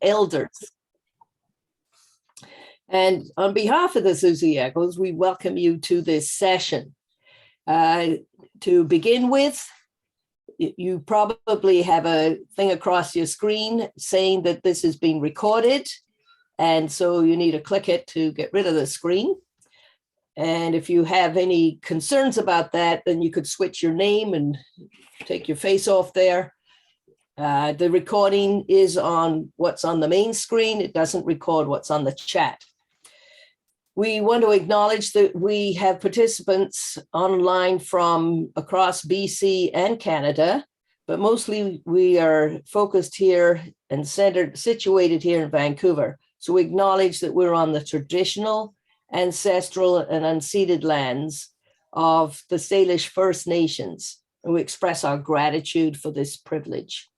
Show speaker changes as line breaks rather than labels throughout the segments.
elders. And on behalf of the Susie Echoes, we welcome you to this session. To begin with, you probably have a thing across your screen saying that this is being recorded. And so you need to click it to get rid of the screen. And if you have any concerns about that, then you could switch your name and take your face off there. The recording is on what's on the main screen. It doesn't record what's on the chat. We want to acknowledge that we have participants online from across BC and Canada, but mostly we are focused here and situated here in Vancouver. So we acknowledge that we're on the traditional, ancestral, and unceded lands of the Salish First Nations, and we express our gratitude for this privilege.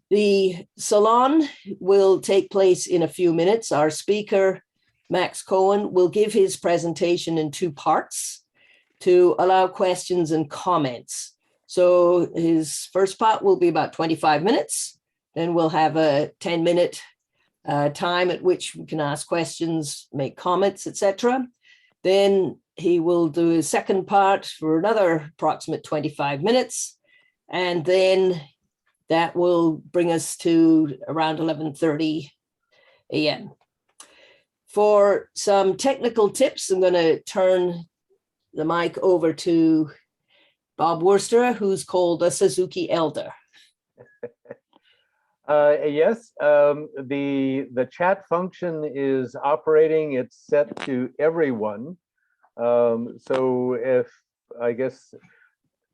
The salon will take place in a few minutes. Our speaker, Max Cohen, will give his presentation in two parts to allow questions and comments. So his first part will be about 25 minutes. Then we'll have a 10-minute time at which we can ask questions, make comments, etc. Then he will do his second part for another approximate 25 minutes. And then that will bring us to around 11:30 a.m. For some technical tips, I'm going to turn the mic over to Bob Worster, who's called a Suzuki Elder.
Yes, the chat function is operating. It's set to everyone. So if I guess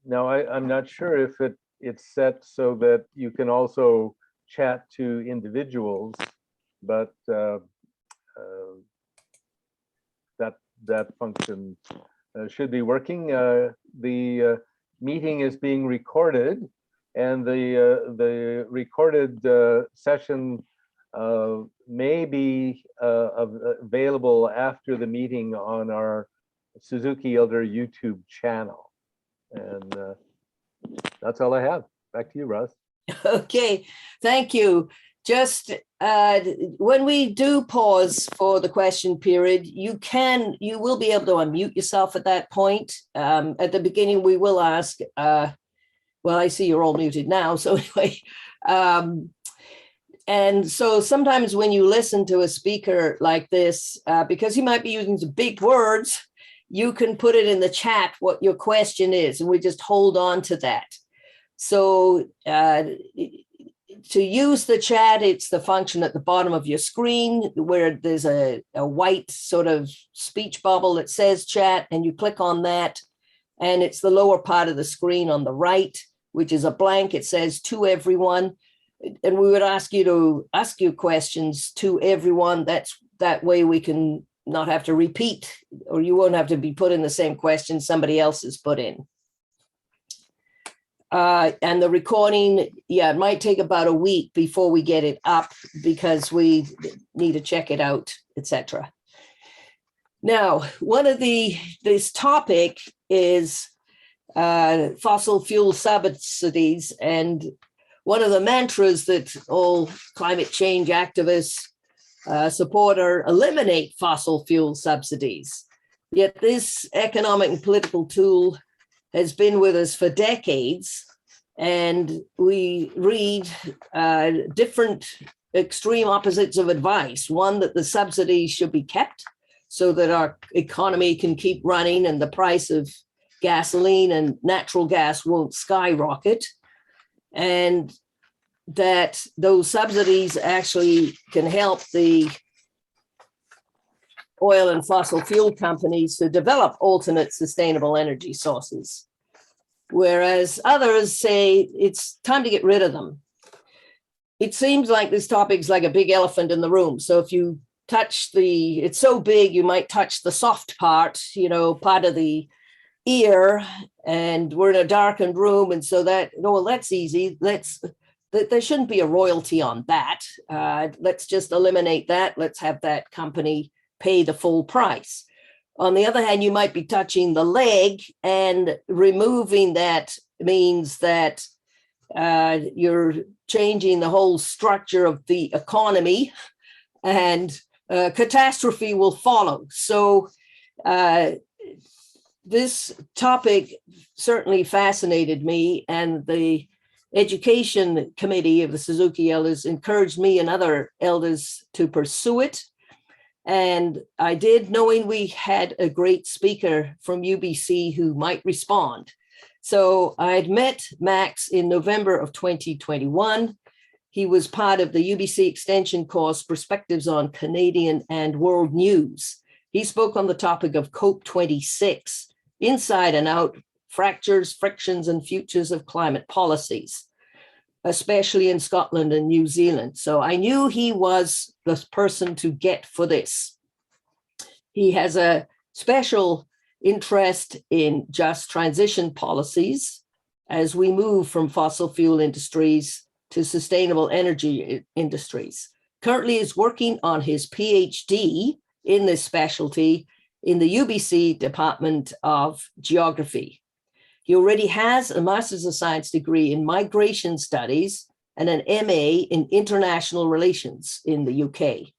now I'm not sure if it's set so that you can also chat to individuals, but that function should be working. The meeting is being recorded, and the recorded session may be available after the meeting on our Suzuki Elder YouTube channel. And that's all I have. Back to you, Russ.
Okay, thank you. Just when we do pause for the question period, you will be able to unmute yourself at that point. At the beginning, we will ask, well, I see you're all muted now. So anyway, and so sometimes when you listen to a speaker like this, because he might be using some big words, you can put it in the chat what your question is, and we just hold on to that. So to use the chat, it's the function at the bottom of your screen where there's a white sort of speech bubble that says chat, and you click on that, and it's the lower part of the screen on the right, which is a blank. It says to everyone, and we would ask you to ask your questions to everyone. That way we can not have to repeat, or you won't have to be put in the same question somebody else has put in. And the recording, yeah, it might take about a week before we get it up because we need to check it out, etc. Now, this topic is fossil fuel subsidies, and one of the mantras that all climate change activists support are eliminate fossil fuel subsidies. Yet this economic and political tool has been with us for decades, and we read different extreme opposites of advice. One, that the subsidies should be kept so that our economy can keep running and the price of gasoline and natural gas won't skyrocket, and that those subsidies actually can help the oil and fossil fuel companies to develop alternate sustainable energy sources, whereas others say it's time to get rid of them. It seems like this topic's like a big elephant in the room. So if you touch it's so big, you might touch the soft part, part of the ear, and we're in a darkened room. And so that's easy. There shouldn't be a royalty on that. Let's just eliminate that. Let's have that company pay the full price. On the other hand, you might be touching the leg, and removing that means that you're changing the whole structure of the economy, and catastrophe will follow. So this topic certainly fascinated me, and the education committee of the Suzuki elders encouraged me and other elders to pursue it. And I did, knowing we had a great speaker from UBC who might respond. So I'd met Max in November of 2021. He was part of the UBC extension course, Perspectives on Canadian and World News. He spoke on the topic of COP26, Inside and Out, Fractures, Frictions, and Futures of Climate Policies, especially in Scotland and New Zealand. So I knew he was the person to get for this. He has a special interest in just transition policies as we move from fossil fuel industries to sustainable energy industries. Currently is working on his PhD in this specialty in the UBC Department of Geography. He already has a Master's of Science degree in Migration Studies and an MA in International Relations in the UK.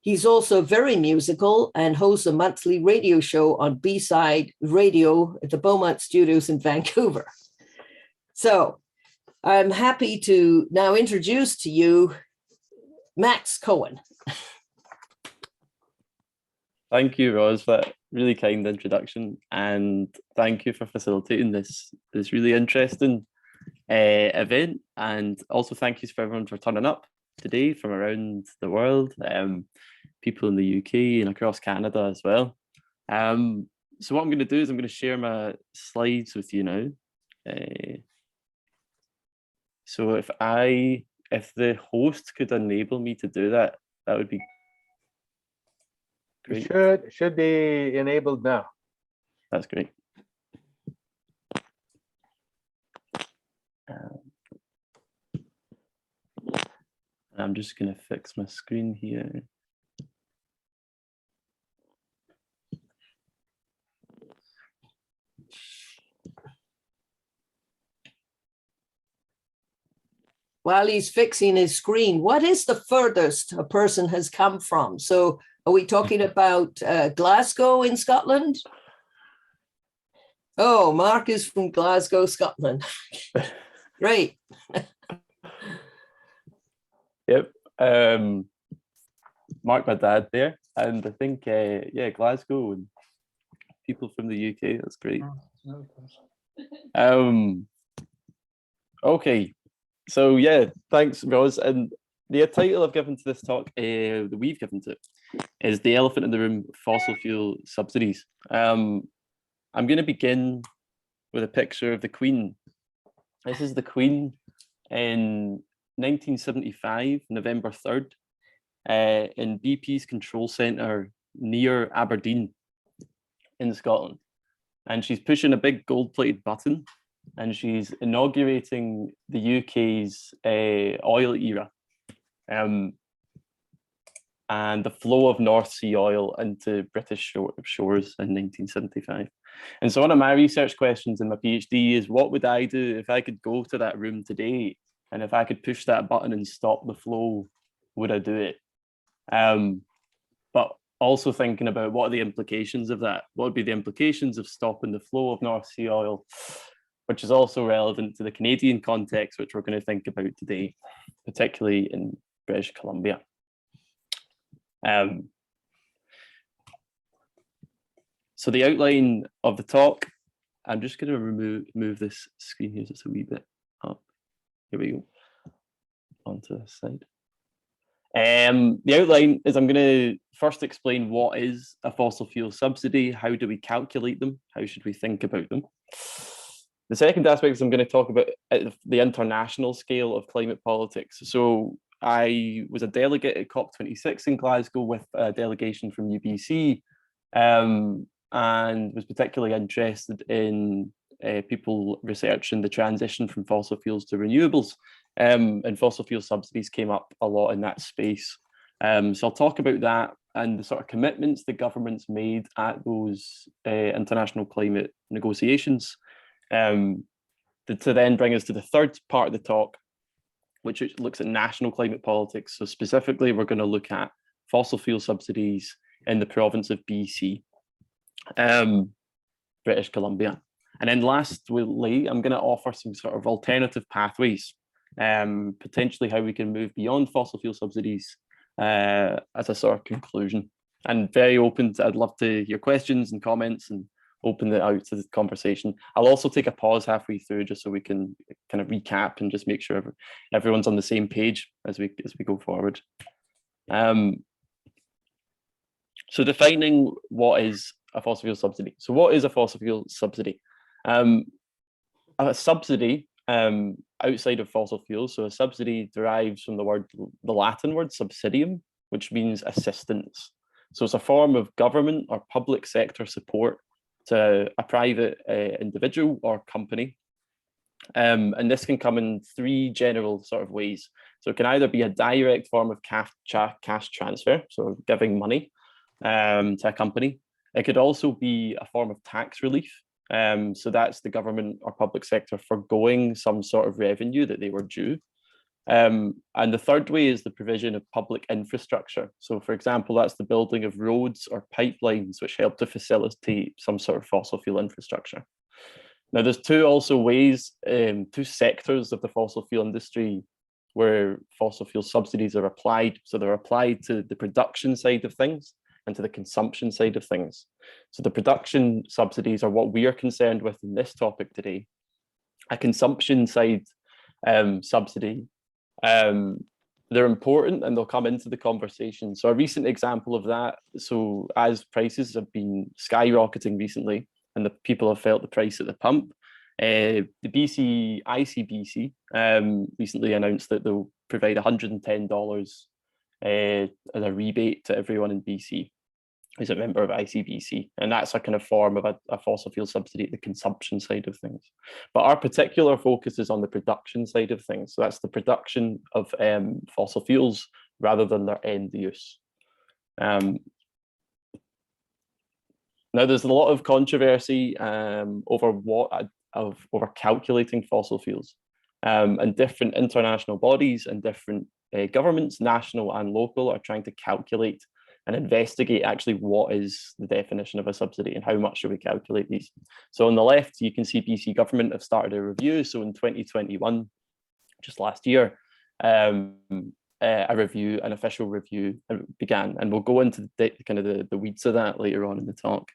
He's also very musical and hosts a monthly radio show on B-Side Radio at the Beaumont Studios in Vancouver. So I'm happy to now introduce to you Max Cohen.
Thank you, Roz, for that really kind introduction, and thank you for facilitating this really interesting event. And also thank you for everyone for turning up today from around the world, people in the UK and across Canada as well. So what I'm going to do is I'm going to share my slides with you now. So if the host could enable me to do that, that would be great.
Should be enabled now.
That's great. I'm just going to fix my screen here.
While he's fixing his screen, what is the furthest a person has come from? So are we talking about Glasgow in Scotland? Oh, Mark is from Glasgow, Scotland. Great.
Yep. Mark, my dad there. And I think, yeah, Glasgow and people from the UK, that's great. Okay. So yeah, thanks, Roz. And the title I've given to this talk, that we've given to it, is The Elephant in the Room, Fossil Fuel Subsidies. I'm going to begin with a picture of the Queen. This is the Queen in 1975, November 3rd, in BP's control centre near Aberdeen in Scotland. And she's pushing a big gold-plated button, and she's inaugurating the UK's oil era, and the flow of North Sea oil into British shores in 1975. And so one of my research questions in my PhD is, what would I do if I could go to that room today, and if I could push that button and stop the flow, would I do it? But also thinking about what are the implications of that? What would be the implications of stopping the flow of North Sea oil, which is also relevant to the Canadian context, which we're going to think about today, particularly in British Columbia. So the outline of the talk, I'm just going to move this screen here just a wee bit up. Here we go, onto this side. The outline is I'm going to first explain what is a fossil fuel subsidy, how do we calculate them, how should we think about them. The second aspect is I'm going to talk about the international scale of climate politics. So I was a delegate at COP26 in Glasgow with a delegation from UBC, and was particularly interested in people researching the transition from fossil fuels to renewables. And fossil fuel subsidies came up a lot in that space. So I'll talk about that and the sort of commitments the government's made at those international climate negotiations. to then bring us to the third part of the talk, which looks at national climate politics. So specifically, we're going to look at fossil fuel subsidies in the province of BC, British Columbia. And then lastly, I'm going to offer some sort of alternative pathways, potentially how we can move beyond fossil fuel subsidies as a sort of conclusion. And very open I'd love to hear questions and comments and open it out to the conversation. I'll also take a pause halfway through just so we can kind of recap and just make sure everyone's on the same page as we go forward. So defining what is a fossil fuel subsidy. So what is a fossil fuel subsidy? A subsidy outside of fossil fuels, so a subsidy derives from the Latin word subsidium, which means assistance. So it's a form of government or public sector support to a private individual or company. And this can come in three general sort of ways. So it can either be a direct form of cash transfer, so giving money to a company. It could also be a form of tax relief. So that's the government or public sector forgoing some sort of revenue that they were due. And the third way is the provision of public infrastructure. So for example, that's the building of roads or pipelines, which help to facilitate some sort of fossil fuel infrastructure. Now, there's two sectors of the fossil fuel industry where fossil fuel subsidies are applied. So they're applied to the production side of things and to the consumption side of things. So the production subsidies are what we are concerned with in this topic today. A consumption side subsidy, they're important and they'll come into the conversation. So a recent example of that, so as prices have been skyrocketing recently and the people have felt the price at the pump, the BC ICBC recently announced that they'll provide $110 as a rebate to everyone in BC who's a member of ICBC. And that's a kind of form of a fossil fuel subsidy, the consumption side of things. But our particular focus is on the production side of things. So that's the production of fossil fuels rather than their end use. Now, there's a lot of controversy over calculating fossil fuels, and different international bodies and different governments, national and local, are trying to calculate and investigate actually what is the definition of a subsidy and how much should we calculate these. So on the left, you can see BC government have started a review. So in 2021, just last year, an official review began, and we'll go into the weeds of that later on in the talk.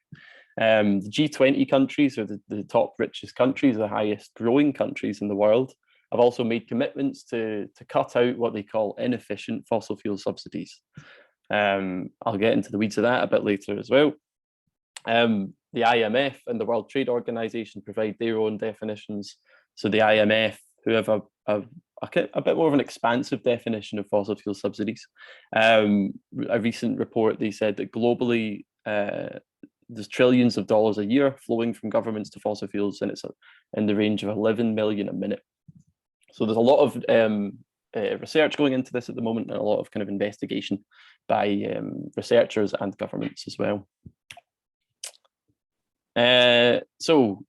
The G20 countries, or the top richest countries, the highest growing countries in the world, have also made commitments to cut out what they call inefficient fossil fuel subsidies. I'll get into the weeds of that a bit later as well. The IMF and the World Trade Organization provide their own definitions. So the IMF, who have a bit more of an expansive definition of fossil fuel subsidies. A recent report, they said that globally, there's trillions of dollars a year flowing from governments to fossil fuels, and it's in the range of 11 million a minute. So there's a lot of research going into this at the moment, and a lot of kind of investigation by researchers and governments as well. So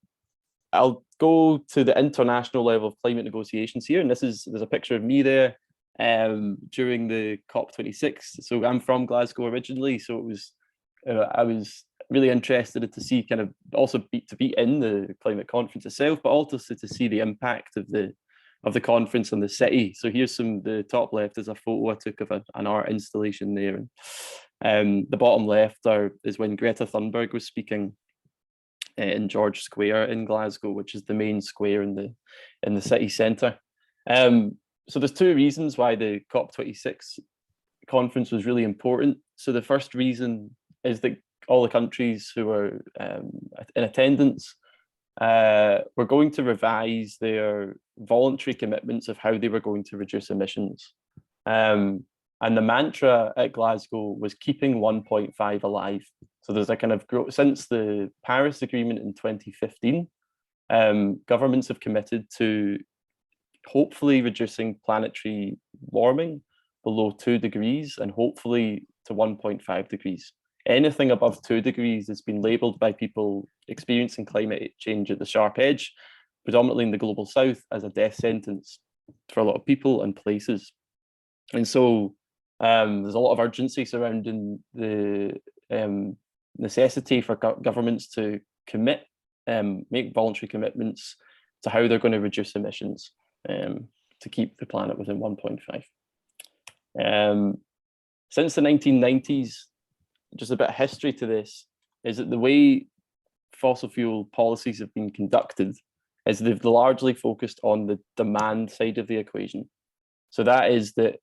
I'll go to the international level of climate negotiations here, and there's a picture of me there during the COP26. So I'm from Glasgow originally, so it was I was really interested to see kind of also to be in the climate conference itself, but also to see the impact of the conference on the city. So here's the top left is a photo I took of an art installation there, and the bottom left is when Greta Thunberg was speaking in George Square in Glasgow, which is the main square in the city centre. So there's two reasons why the COP26 conference was really important. So the first reason is that all the countries who were in attendance were going to revise their voluntary commitments of how they were going to reduce emissions. And the mantra at Glasgow was keeping 1.5 alive. So there's a kind of growth since the Paris Agreement in 2015. Governments have committed to hopefully reducing planetary warming below 2 degrees and hopefully to 1.5 degrees. Anything above 2 degrees has been labelled by people experiencing climate change at the sharp edge predominantly in the global south, as a death sentence for a lot of people and places. And so there's a lot of urgency surrounding the necessity for governments to commit, make voluntary commitments to how they're going to reduce emissions to keep the planet within 1.5. Since the 1990s, just a bit of history to this, is that the way fossil fuel policies have been conducted is they've largely focused on the demand side of the equation. So that is that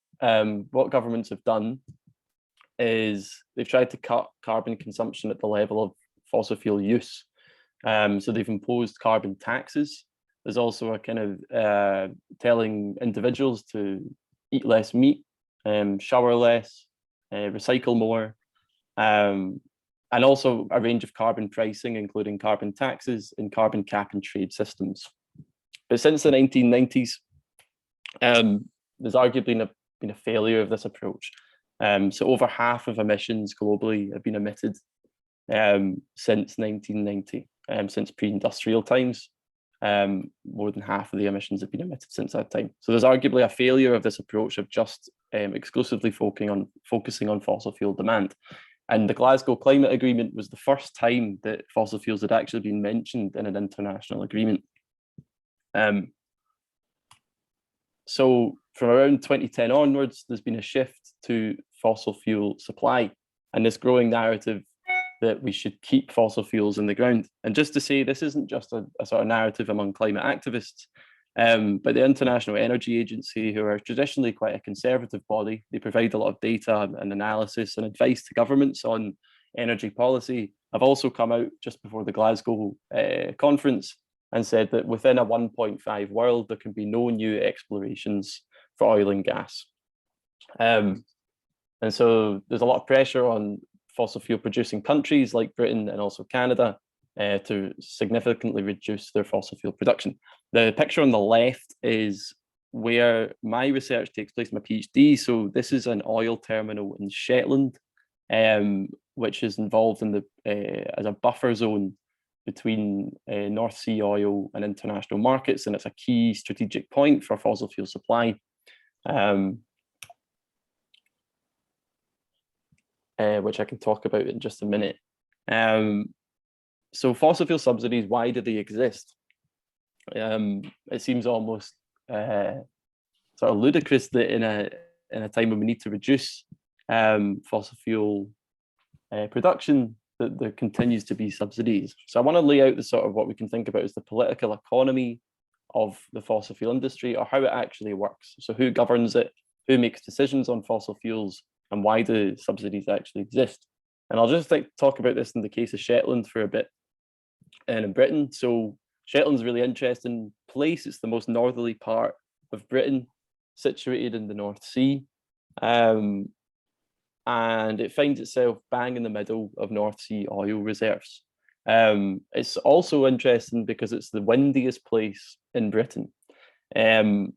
what governments have done is they've tried to cut carbon consumption at the level of fossil fuel use. So they've imposed carbon taxes. There's also a kind of telling individuals to eat less meat, shower less, recycle more, and also a range of carbon pricing, including carbon taxes and carbon cap and trade systems. But since the 1990s, there's arguably been a failure of this approach. So over half of emissions globally have been emitted since 1990, since pre-industrial times. More than half of the emissions have been emitted since that time. So there's arguably a failure of this approach of just exclusively focusing on fossil fuel demand. And the Glasgow Climate Agreement was the first time that fossil fuels had actually been mentioned in an international agreement. So from around 2010 onwards, there's been a shift to fossil fuel supply and this growing narrative that we should keep fossil fuels in the ground. And just to say, this isn't just a sort of narrative among climate activists, but the International Energy Agency, who are traditionally quite a conservative body, they provide a lot of data and analysis and advice to governments on energy policy, have also come out just before the Glasgow conference and said that within a 1.5 world, there can be no new explorations for oil and gas. And so there's a lot of pressure on fossil fuel producing countries like Britain and also Canada to significantly reduce their fossil fuel production. The picture on the left is where my research takes place, my PhD. So this is an oil terminal in Shetland, which is involved in as a buffer zone between North Sea oil and international markets, and it's a key strategic point for fossil fuel supply. Which I can talk about in just a minute. So fossil fuel subsidies, why do they exist? It seems almost sort of ludicrous that in a time when we need to reduce fossil fuel production, that there continues to be subsidies. So I want to lay out the sort of what we can think about as the political economy of the fossil fuel industry, or how it actually works. So who governs it, who makes decisions on fossil fuels, and why do subsidies actually exist? And I'll just talk about this in the case of Shetland for a bit, and in Britain. So Shetland's a really interesting place. It's the most northerly part of Britain, situated in the North Sea. And it finds itself bang in the middle of North Sea oil reserves. It's also interesting because it's the windiest place in Britain,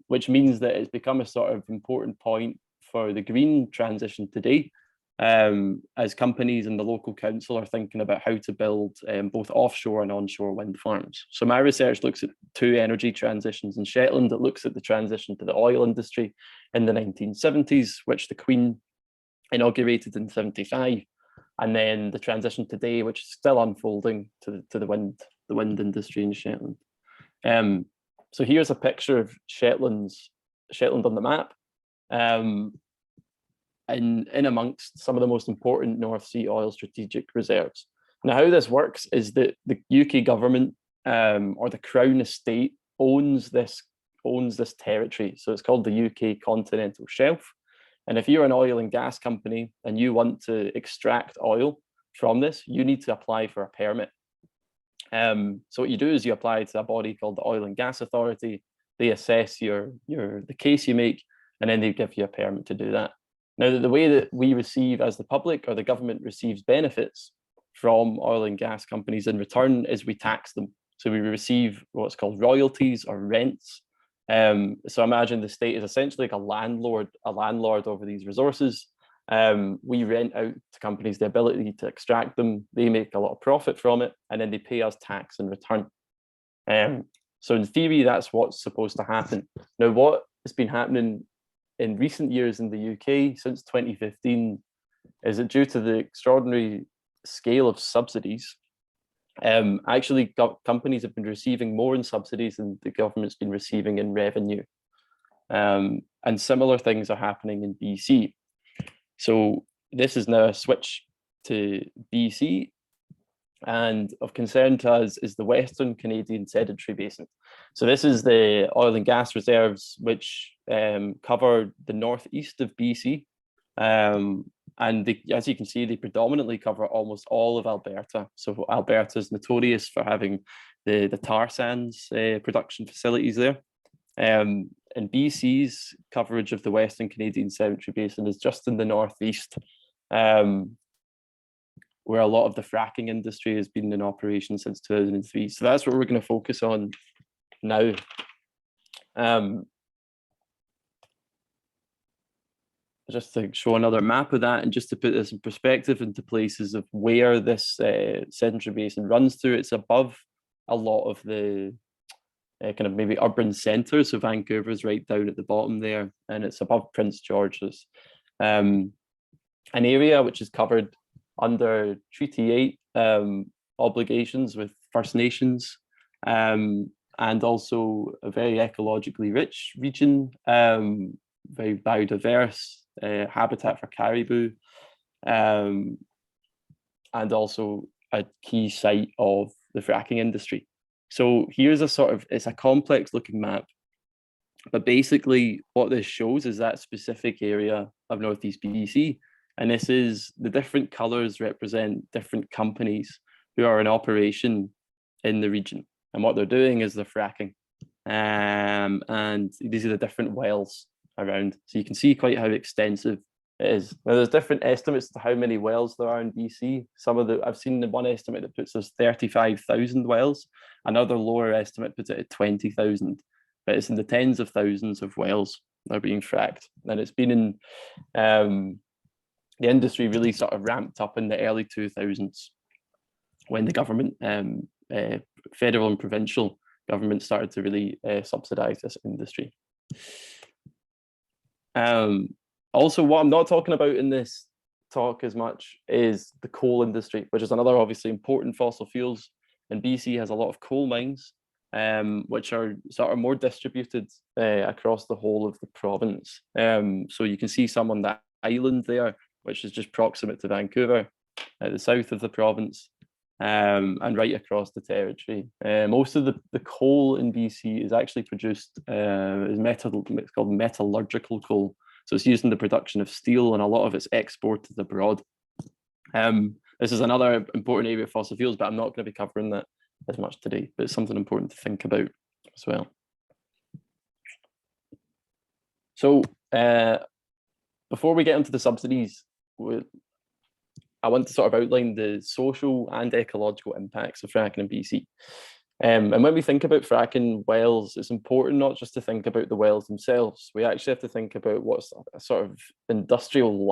which means that it's become a sort of important point for the green transition today, as companies and the local council are thinking about how to build both offshore and onshore wind farms. So my research looks at two energy transitions in Shetland. It looks at the transition to the oil industry in the 1970s, which the Queen inaugurated in 75, and then the transition today, which is still unfolding to the wind industry in Shetland. So here's a picture of Shetland on the map, and in amongst some of the most important North Sea oil strategic reserves. Now, how this works is that the UK government or the Crown Estate owns this territory. So it's called the UK Continental Shelf. And if you're an oil and gas company and you want to extract oil from this, you need to apply for a permit. So what you do is you apply to a body called the Oil and Gas Authority. They assess the case you make, and then they give you a permit to do that. Now, the way that we receive as the public, or the government receives benefits from oil and gas companies in return, is we tax them. So we receive what's called royalties or rents. So imagine the state is essentially like a landlord over these resources. We rent out to companies the ability to extract them. They make a lot of profit from it, and then they pay us tax in return. So in theory, that's what's supposed to happen. Now, what has been happening in recent years in the UK since 2015 is that due to the extraordinary scale of subsidies, actually companies have been receiving more in subsidies than the government's been receiving in revenue. And similar things are happening in BC. So this is now a switch to BC, and of concern to us is the Western Canadian Sedimentary Basin. So this is the oil and gas reserves which cover the northeast of BC. And they, as you can see, they predominantly cover almost all of Alberta. So Alberta is notorious for having the tar sands production facilities there. And BC's coverage of the Western Canadian Sedimentary Basin is just in the northeast, where a lot of the fracking industry has been in operation since 2003. So that's what we're going to focus on now. Just to show another map of that, and just to put this in perspective into places of where this sedimentary basin runs through, it's above a lot of the kind of maybe urban centres. So Vancouver's right down at the bottom there, and it's above Prince George's. An area which is covered under Treaty 8 obligations with First Nations, and also a very ecologically rich region, very biodiverse, habitat for caribou, and also a key site of the fracking industry. So here's a sort of, it's a complex looking map, but basically what this shows is that specific area of Northeast BC. And this is, the different colours represent different companies who are in operation in the region. And what they're doing is they're fracking. And these are the different wells around. So you can see quite how extensive it is. Now there's different estimates to how many wells there are in BC. Some of the, I've seen the one estimate that puts us 35,000 wells. Another lower estimate puts it at 20,000. But it's in the tens of thousands of wells that are being fracked. And it's been in, the industry really sort of ramped up in the early 2000s when the government, federal and provincial government, started to really subsidise this industry. Also, what I'm not talking about in this talk as much is the coal industry, which is another obviously important fossil fuels. And BC has a lot of coal mines, which are sort of more distributed across the whole of the province. So you can see some on that island there, which is just proximate to Vancouver, at the south of the province, and right across the territory. Most of the coal in BC is actually produced as it's called metallurgical coal. So it's used in the production of steel, and a lot of it's exported abroad. This is another important area of fossil fuels, but I'm not going to be covering that as much today, but it's something important to think about as well. So before we get into the subsidies, I want to sort of outline the social and ecological impacts of fracking in BC. And when we think about fracking wells, it's important not just to think about the wells themselves. We actually have to think about what's a sort of industrial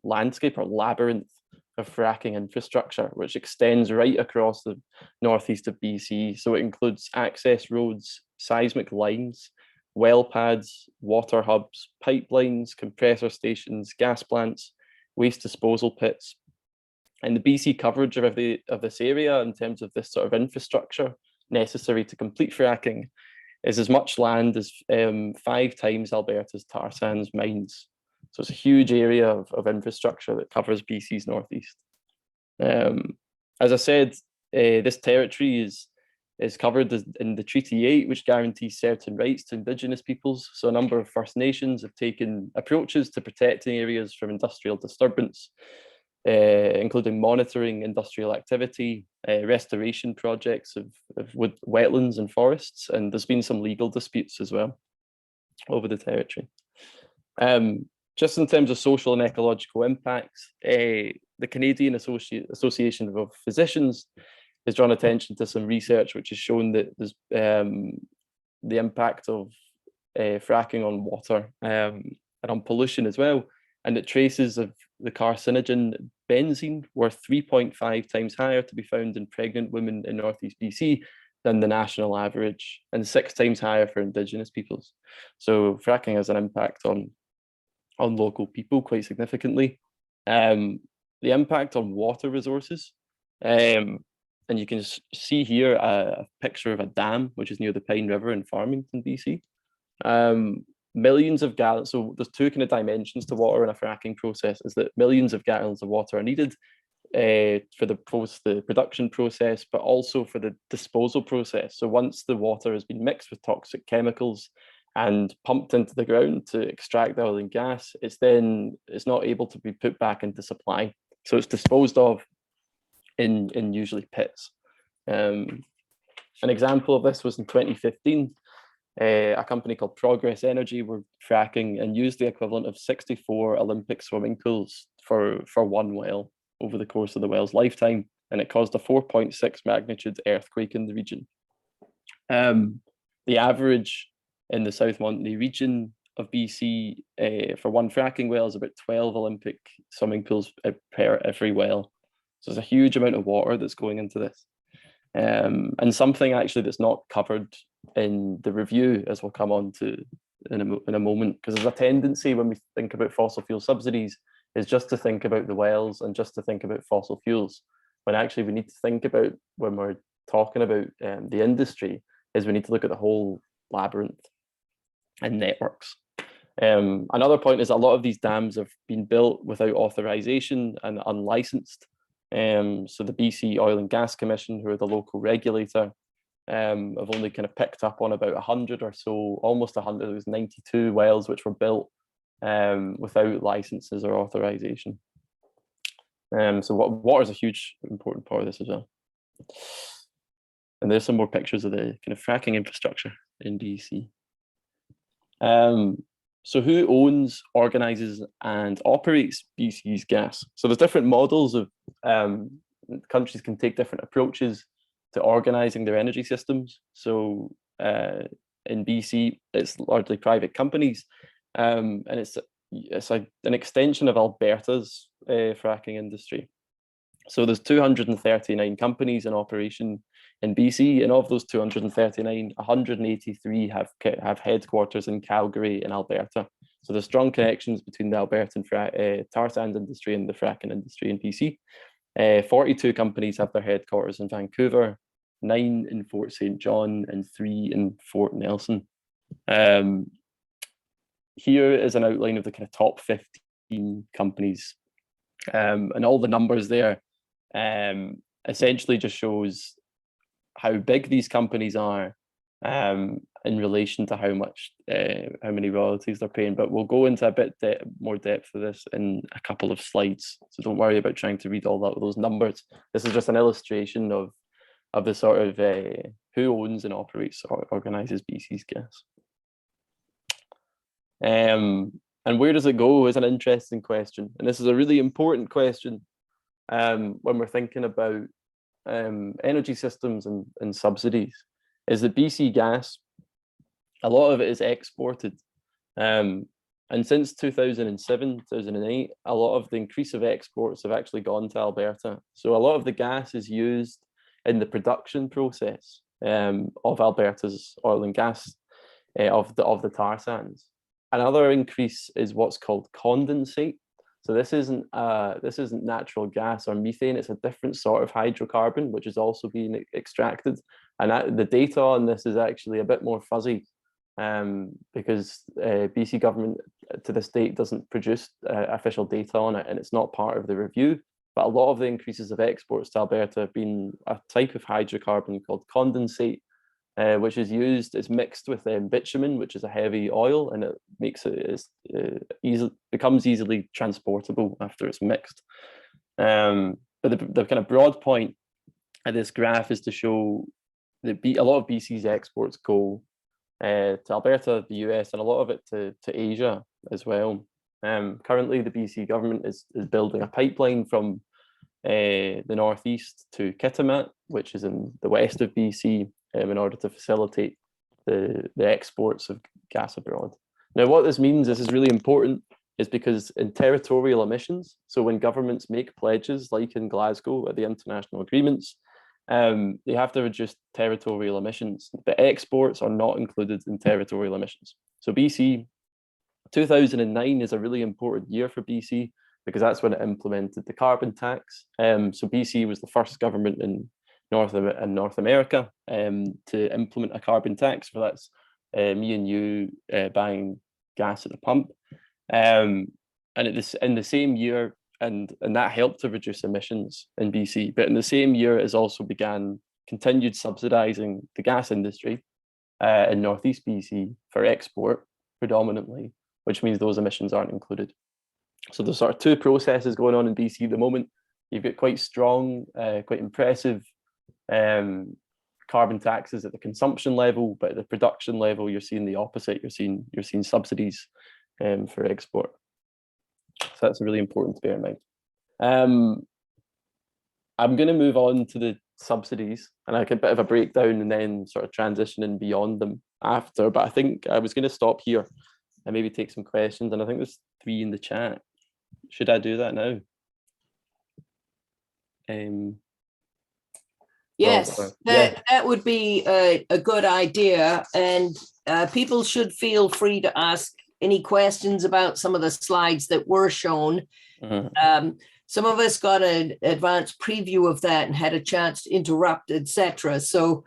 landscape or labyrinth of fracking infrastructure, which extends right across the northeast of BC. So it includes access roads, seismic lines, well pads, water hubs, pipelines, compressor stations, gas plants, waste disposal pits. And the BC coverage of this area in terms of this sort of infrastructure necessary to complete fracking is as much land as 5 times Alberta's tar sands mines. So it's a huge area of infrastructure that covers BC's northeast. As I said, this territory is covered in the Treaty 8, which guarantees certain rights to Indigenous peoples. So a number of First Nations have taken approaches to protecting areas from industrial disturbance, including monitoring industrial activity, restoration projects of wood, wetlands and forests, and there's been some legal disputes as well over the territory. Just in terms of social and ecological impacts, the Canadian Association of Physicians has drawn attention to some research which has shown that there's the impact of fracking on water and on pollution as well, and that traces of the carcinogen benzene were 3.5 times higher to be found in pregnant women in northeast BC than the national average and 6 times higher for Indigenous peoples. So fracking has an impact on local people quite significantly. The impact on water resources, and you can see here a picture of a dam, which is near the Pine River in Farmington, BC. Millions of gallons, so there's two kind of dimensions to water in a fracking process, is that millions of gallons of water are needed for the production process, but also for the disposal process. So once the water has been mixed with toxic chemicals and pumped into the ground to extract the oil and gas, it's not able to be put back into supply. So it's disposed of in usually pits. An example of this was in 2015. A company called Progress Energy were fracking and used the equivalent of 64 Olympic swimming pools for one well over the course of the well's lifetime, and it caused a 4.6 magnitude earthquake in the region. The average in the South Montney region of BC for one fracking well is about 12 Olympic swimming pools per every well. So there's a huge amount of water that's going into this. And something actually that's not covered in the review, as we'll come on to in a moment, because there's a tendency when we think about fossil fuel subsidies is just to think about the wells and just to think about fossil fuels, when actually we need to think about, when we're talking about the industry, is we need to look at the whole labyrinth and networks. Another point is a lot of these dams have been built without authorization and unlicensed. So the BC Oil and Gas Commission, who are the local regulator, have only kind of picked up on about 100 or so, almost 100. There was 92 wells which were built without licenses or authorization. So water is a huge important part of this as well. And there's some more pictures of the kind of fracking infrastructure in BC. So who owns, organizes, and operates BC's gas? So there's different models of countries can take different approaches to organizing their energy systems. So in BC, it's largely private companies, and it's an extension of Alberta's fracking industry. So there's 239 companies in operation in BC, and of those 239, 183 have headquarters in Calgary in Alberta. So there's strong connections between the Albertan tar sand industry and the fracking industry in BC. 42 companies have their headquarters in Vancouver, 9 in Fort St. John, and 3 in Fort Nelson. Here is an outline of the kind of top 15 companies, and all the numbers there essentially just shows how big these companies are in relation to how many royalties they're paying. But we'll go into a bit more depth of this in a couple of slides, so don't worry about trying to read all those numbers. This is just an illustration of the sort of who owns and operates or organizes BC's gas. And where does it go is an interesting question, and this is a really important question when we're thinking about energy systems and subsidies, is that BC gas, a lot of it is exported. And since 2007, 2008, a lot of the increase of exports have actually gone to Alberta. So a lot of the gas is used in the production process of Alberta's oil and gas, of the tar sands. Another increase is what's called condensate. So this isn't natural gas or methane. It's a different sort of hydrocarbon, which is also being extracted. And the data on this is actually a bit more fuzzy because BC government to this date doesn't produce official data on it, and it's not part of the review. But a lot of the increases of exports to Alberta have been a type of hydrocarbon called condensate, which is used, it's mixed with bitumen, which is a heavy oil, and it becomes easily transportable after it's mixed. But the kind of broad point of this graph is to show that a lot of BC's exports go to Alberta, the US, and a lot of it to Asia as well. Currently, the BC government is building a pipeline from the northeast to Kitimat, which is in the west of BC, in order to facilitate the exports of gas abroad. Now, what this means, this is really important, is because in territorial emissions, so when governments make pledges, like in Glasgow at the international agreements, they have to reduce territorial emissions, but exports are not included in territorial emissions. So BC, 2009 is a really important year for BC because that's when it implemented the carbon tax. So BC was the first government in North America to implement a carbon tax. So that's me and you buying gas at the pump. And in the same year, and that helped to reduce emissions in BC. But in the same year, it also continued subsidizing the gas industry in Northeast BC for export predominantly, which means those emissions aren't included. So there's sort of two processes going on in BC at the moment. You've got quite strong, quite impressive carbon taxes at the consumption level, but at the production level, you're seeing the opposite. You're seeing subsidies for export. So that's really important to bear in mind. I'm going to move on to the subsidies, and I get a bit of a breakdown and then sort of transitioning beyond them after. But I think I was going to stop here and maybe take some questions. And I think there's 3 in the chat. Should I do that now?
Yes, that would be a good idea, and people should feel free to ask any questions about some of the slides that were shown. Some of us got an advanced preview of that and had a chance to interrupt, etc. So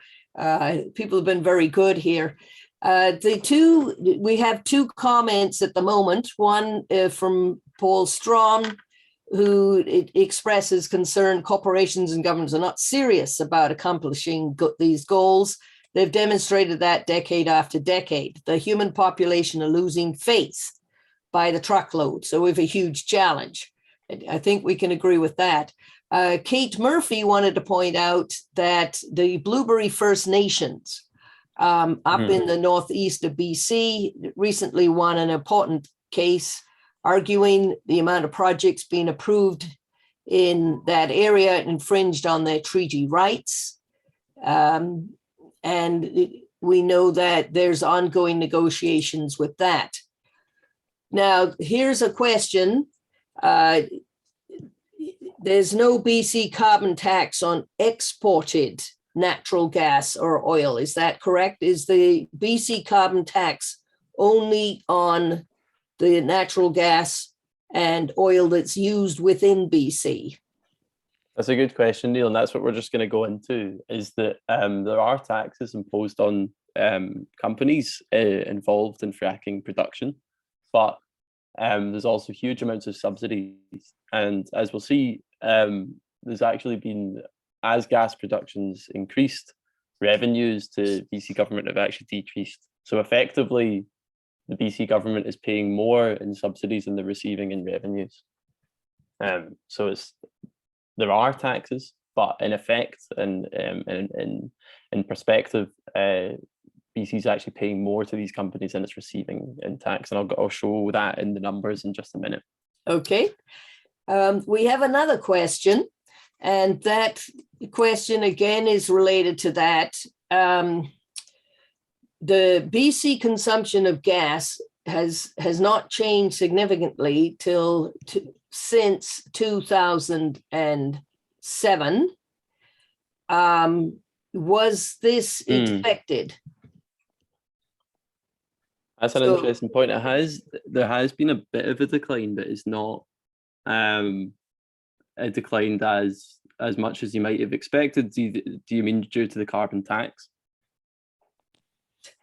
people have been very good here. We have 2 comments at the moment. One from Paul Strom, who expresses concern corporations and governments are not serious about accomplishing these goals. They've demonstrated that decade after decade. The human population are losing faith by the truckload. So we have a huge challenge. I think we can agree with that. Kate Murphy wanted to point out that the Blueberry First Nations up in the northeast of BC recently won an important case arguing the amount of projects being approved in that area infringed on their treaty rights. And we know that there's ongoing negotiations with that. Now, here's a question. There's no BC carbon tax on exported natural gas or oil. Is that correct? Is the BC carbon tax only on the natural gas and oil that's used within BC?
That's a good question, Neil, and that's what we're just going to go into, is that there are taxes imposed on companies involved in fracking production, but there's also huge amounts of subsidies. And as we'll see, there's actually been, as gas production's increased, revenues to BC government have actually decreased. So effectively, the BC government is paying more in subsidies than they're receiving in revenues. So there are taxes, but in effect and in perspective, BC is actually paying more to these companies than it's receiving in tax. And I'll show that in the numbers in just a minute. Okay.
We have another question, and that question again is related to that. The BC consumption of gas has not changed significantly since 2007. Was this expected?
That's an interesting point. There has been a bit of a decline, but it's not declined as much as you might have expected. Do you mean due to the carbon tax?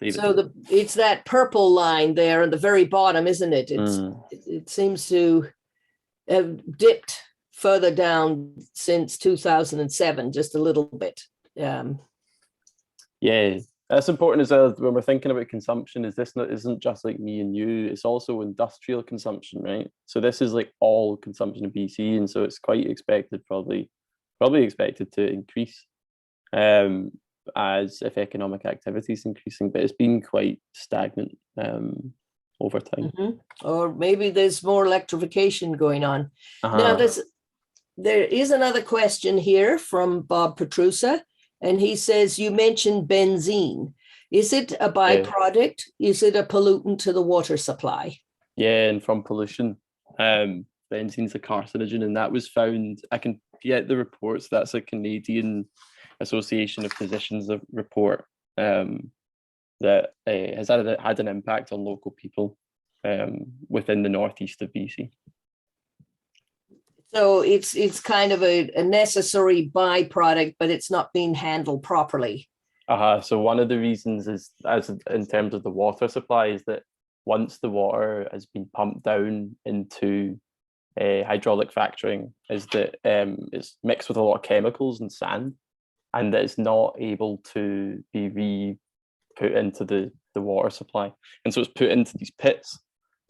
So it's that purple line there at the very bottom, isn't it? It seems to have dipped further down since 2007, just a little bit.
Yeah, that's important as well when we're thinking about consumption. Isn't just like me and you? It's also industrial consumption, right? So this is like all consumption in BC, and so it's quite expected, probably expected to increase. As if economic activity is increasing, but it's been quite stagnant over time.
Or maybe there's more electrification going on. Now, there is another question here from Bob Petrusa, and he says, you mentioned benzene. Is it a byproduct? Is it a pollutant to the water supply?
Yeah, and from pollution. Benzene's a carcinogen, and that was found, I can get the reports, that's a Canadian Association of Physicians report that has had an impact on local people within the northeast of BC.
So it's kind of a necessary byproduct, but it's not being handled properly.
So one of the reasons is, as in terms of the water supply, is that once the water has been pumped down into hydraulic fracturing, is that it's mixed with a lot of chemicals and sand, and that it's not able to be put into the water supply. And so it's put into these pits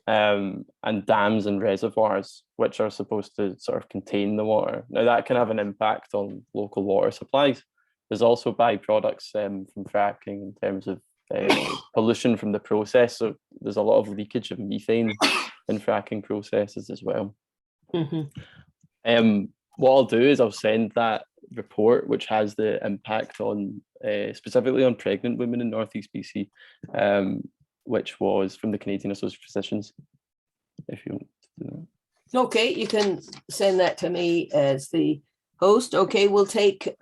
and dams and reservoirs, which are supposed to sort of contain the water. Now that can have an impact on local water supplies. There's also byproducts from fracking in terms of pollution from the process. So there's a lot of leakage of methane in fracking processes as well.
Mm-hmm.
What I'll do is I'll send that report, which has the impact on specifically on pregnant women in Northeast BC, which was from the Canadian Association of Physicians, if you want to do that.
Okay, you can send that to me as the host. Okay, we'll take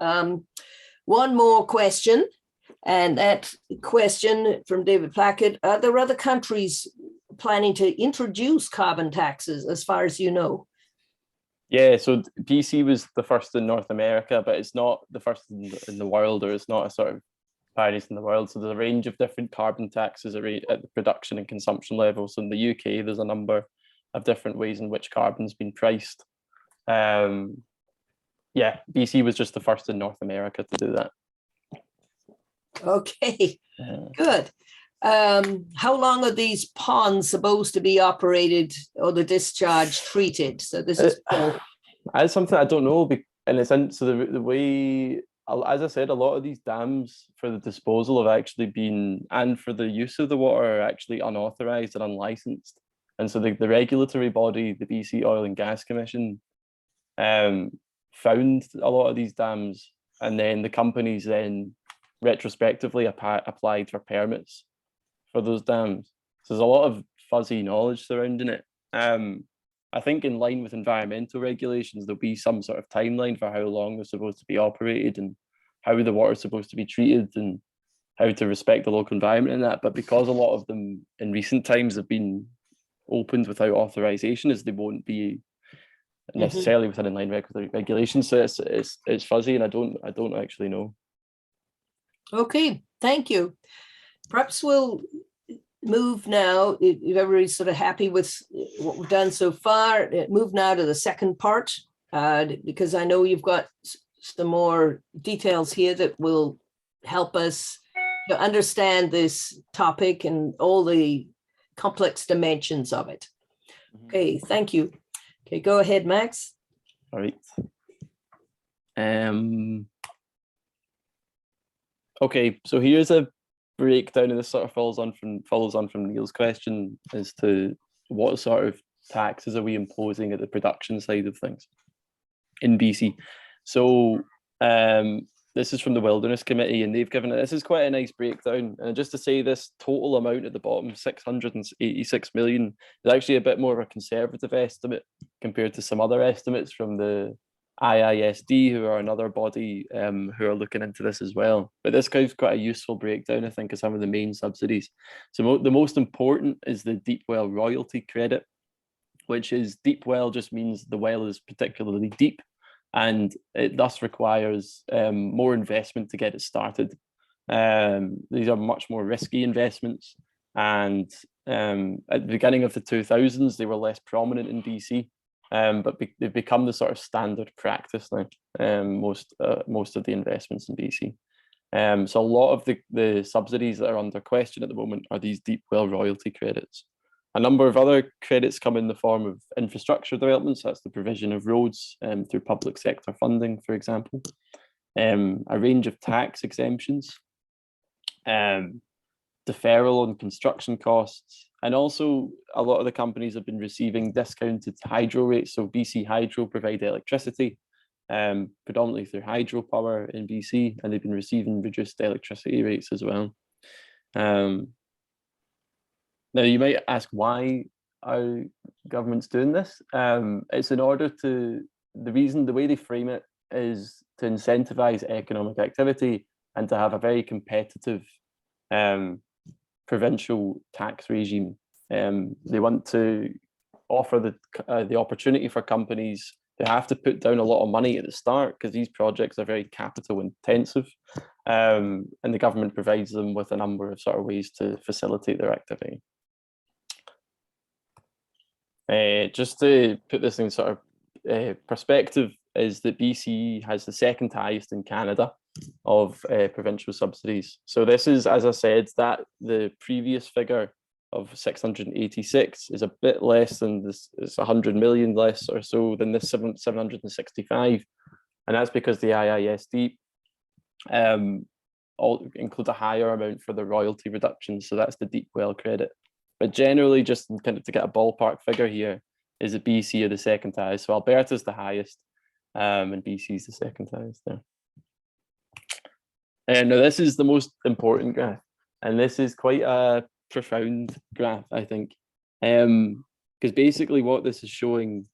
one more question, and that question from David Plackett: are there other countries planning to introduce carbon taxes, as far as you know?
Yeah, so BC was the first in North America, but it's not the first in the world, or it's not a sort of pioneers in the world. So there's a range of different carbon taxes at the production and consumption level. So in the UK, there's a number of different ways in which carbon's been priced. Yeah, BC was just the first in North America to do that.
Okay, good. How long are these ponds supposed to be operated, or the discharge treated? So this is
that's something I don't know. In a sense, so the way, as I said, a lot of these dams for the disposal have actually been, and for the use of the water, are actually unauthorized and unlicensed. And so the regulatory body, the BC Oil and Gas Commission, found a lot of these dams, and then the companies then retrospectively applied for permits for those dams. So there's a lot of fuzzy knowledge surrounding it. I think in line with environmental regulations, there'll be some sort of timeline for how long they're supposed to be operated and how the water is supposed to be treated and how to respect the local environment in that. But because a lot of them in recent times have been opened without authorization, as they won't be necessarily within line regulations, so it's fuzzy, and I don't actually know. Okay,
thank you. Perhaps we'll move now, if everybody's sort of happy with what we've done so far, move now to the second part, because I know you've got some more details here that will help us to understand this topic and all the complex dimensions of it. Okay, thank you. Okay, go ahead, Max.
All right. Okay, so here's a breakdown, and this sort of follows on from Neil's question as to what sort of taxes are we imposing at the production side of things in BC. So this is from the Wilderness Committee, and they've given it, this is quite a nice breakdown. And just to say, this total amount at the bottom, 686 million, is actually a bit more of a conservative estimate compared to some other estimates from the IISD, who are another body who are looking into this as well. But this gives quite a useful breakdown, I think, of some of the main subsidies. So the most important is the deep well royalty credit, which is, deep well just means the well is particularly deep, and it thus requires more investment to get it started. These are much more risky investments, and at the beginning of the 2000s, they were less prominent in BC. But they've become the sort of standard practice now, most of the investments in BC. So a lot of the subsidies that are under question at the moment are these deep well royalty credits. A number of other credits come in the form of infrastructure developments. That's the provision of roads through public sector funding, for example. A range of tax exemptions, deferral on construction costs, and also a lot of the companies have been receiving discounted hydro rates. So BC Hydro provide electricity, predominantly through hydropower in BC, and they've been receiving reduced electricity rates as well. Now you might ask, why are governments doing this? It's in order to, the way they frame it is to incentivize economic activity and to have a very competitive provincial tax regime. They want to offer the opportunity for companies who have to put down a lot of money at the start, because these projects are very capital intensive, and the government provides them with a number of sort of ways to facilitate their activity. Just to put this in sort of perspective, is that BC has the second highest in Canada of provincial subsidies. So this is, as I said, that the previous figure of 686 is a bit less than this. It's 100 million less or so than this 765, and that's because the IISD all include a higher amount for the royalty reduction. So that's the deep well credit. But generally, just kind of to get a ballpark figure here, is that BC are the second highest. So Alberta's the highest, and BC is the second highest there. And now this is the most important graph, and this is quite a profound graph, I think, because basically what this is showing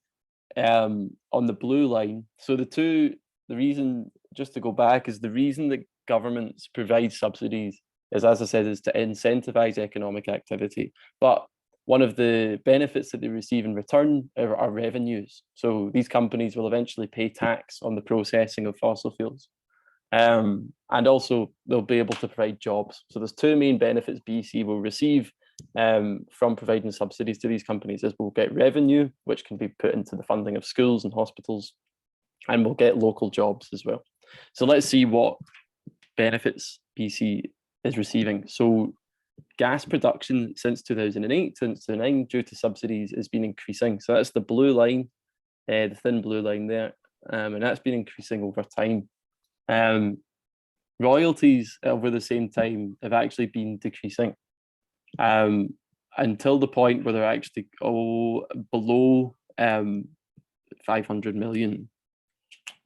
on the blue line. So the reason, just to go back, is the reason that governments provide subsidies is, as I said, is to incentivize economic activity. But one of the benefits that they receive in return are revenues. So these companies will eventually pay tax on the processing of fossil fuels. And also they'll be able to provide jobs. So there's two main benefits BC will receive from providing subsidies to these companies. Is we'll get revenue, which can be put into the funding of schools and hospitals, and we'll get local jobs as well. So let's see what benefits BC is receiving. So gas production since 2008, since 2009, due to subsidies, has been increasing. So that's the blue line, the thin blue line there, and that's been increasing over time. Royalties over the same time have actually been decreasing until the point where they're actually below 500 million.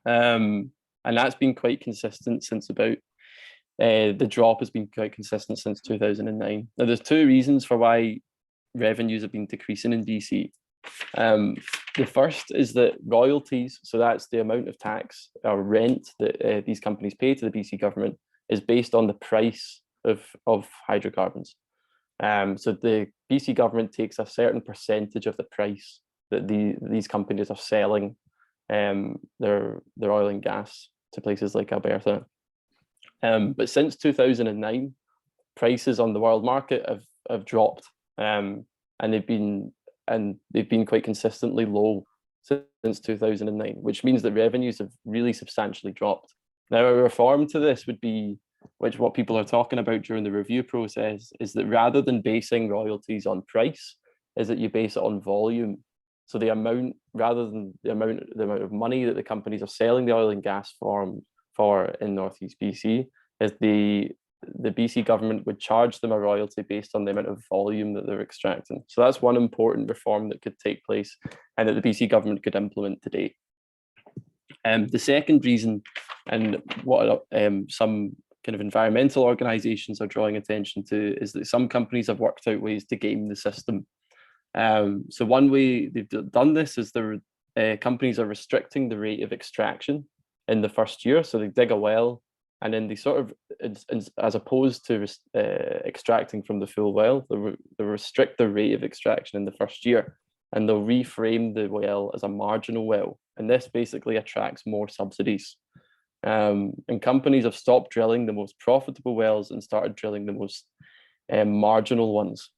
And that's been quite consistent since about, the drop has been quite consistent since 2009. Now, there's two reasons for why revenues have been decreasing in BC. The first is that royalties, so that's the amount of tax or rent that these companies pay to the BC government, is based on the price of hydrocarbons. So the BC government takes a certain percentage of the price that these companies are selling their oil and gas to places like Alberta. But since 2009, prices on the world market have dropped, and they've been quite consistently low since 2009, which means that revenues have really substantially dropped. Now, a reform to this would be, which what people are talking about during the review process, is that rather than basing royalties on price, is that you base it on volume. So the amount, rather than the amount of money that the companies are selling the oil and gas for in Northeast BC, is the BC government would charge them a royalty based on the amount of volume that they're extracting. So that's one important reform that could take place and that the BC government could implement today. The second reason, and what some kind of environmental organizations are drawing attention to, is that some companies have worked out ways to game the system. So one way they've done this is companies are restricting the rate of extraction in the first year. So they dig a well, and then they sort of, as opposed to extracting from the full well, they restrict the rate of extraction in the first year, and they'll reframe the well as a marginal well. And this basically attracts more subsidies. And companies have stopped drilling the most profitable wells and started drilling the most marginal ones.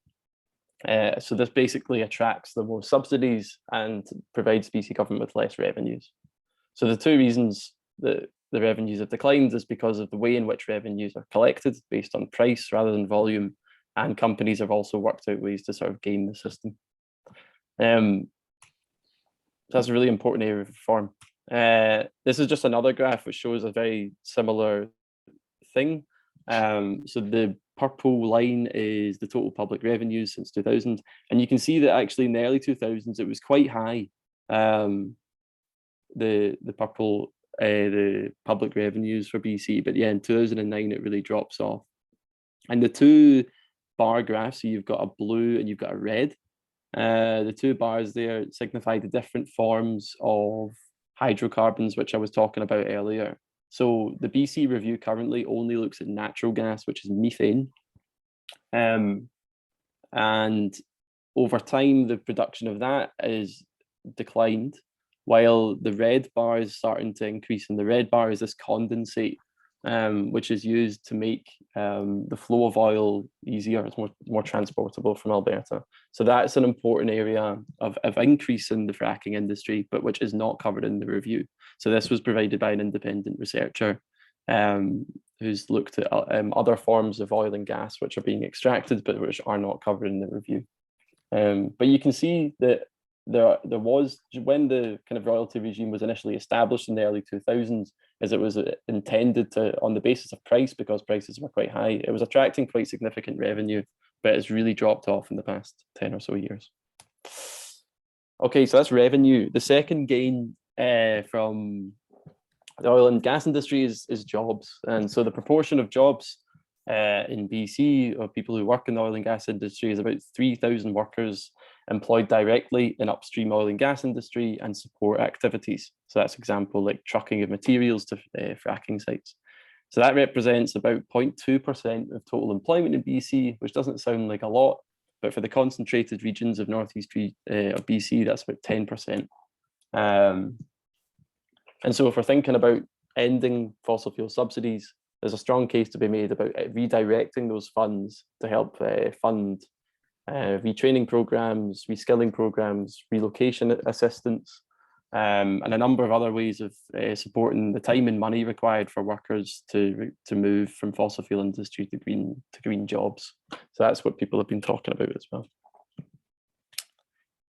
So this basically attracts the most subsidies and provides BC government with less revenues. So the two reasons that the revenues have declined is because of the way in which revenues are collected based on price rather than volume, and companies have also worked out ways to sort of game the system. That's a really important area of reform. This is just another graph which shows a very similar thing. So the purple line is the total public revenues since 2000, and you can see that actually in the early 2000s it was quite high. The public revenues for BC, but yeah, in 2009 it really drops off. And the two bar graphs, so you've got a blue and you've got a red. The two bars there signify the different forms of hydrocarbons, which I was talking about earlier. So the BC review currently only looks at natural gas, which is methane. And over time, the production of that is declined, while the red bar is starting to increase. And the red bar is this condensate, which is used to make the flow of oil easier. It's more transportable from Alberta. So that's an important area of increase in the fracking industry, but which is not covered in the review. So this was provided by an independent researcher who's looked at other forms of oil and gas which are being extracted, but which are not covered in the review. But you can see that there was, when the kind of royalty regime was initially established in the early 2000s, as it was intended to, on the basis of price, because prices were quite high, it was attracting quite significant revenue, but it's really dropped off in the past 10 or so years. Okay, so that's revenue. The second gain from the oil and gas industry is jobs. And so the proportion of jobs in BC of people who work in the oil and gas industry is about 3,000 workers employed directly in upstream oil and gas industry and support activities. So that's example like trucking of materials to fracking sites. So that represents about 0.2% of total employment in BC, which doesn't sound like a lot, but for the concentrated regions of northeast of BC, that's about 10%. And so if we're thinking about ending fossil fuel subsidies, there's a strong case to be made about redirecting those funds to help fund retraining programs, reskilling programs, relocation assistance, and a number of other ways of supporting the time and money required for workers to move from fossil fuel industry to green jobs. So that's what people have been talking about as well.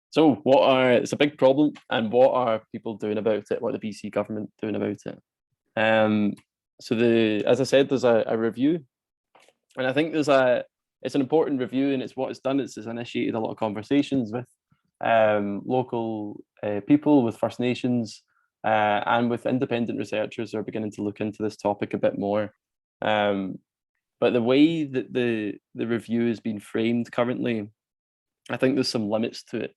So it's a big problem, and what are people doing about it? What are the BC government doing about it? So as I said, there's a review, and I think it's an important review, and what it's done is it's initiated a lot of conversations with local people, with First Nations, and with independent researchers who are beginning to look into this topic a bit more. But the way that the review is being framed currently, I think there's some limits to it.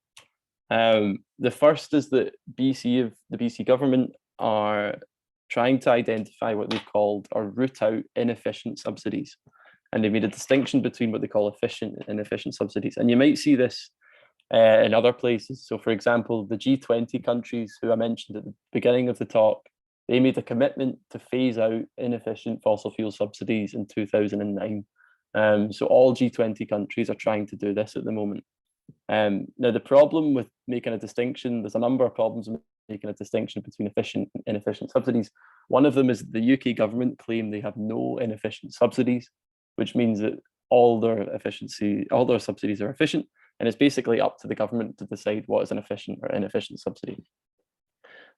The first is that the BC government are trying to identify what they've called or root out inefficient subsidies. And they made a distinction between what they call efficient and inefficient subsidies. And you might see this in other places. So for example, the G20 countries who I mentioned at the beginning of the talk, they made a commitment to phase out inefficient fossil fuel subsidies in 2009. So all G20 countries are trying to do this at the moment. Now, the problem with making a distinction, there's a number of problems with making a distinction between efficient and inefficient subsidies. One of them is the UK government claim they have no inefficient subsidies, which means that all their subsidies are efficient, and it's basically up to the government to decide what is an efficient or inefficient subsidy.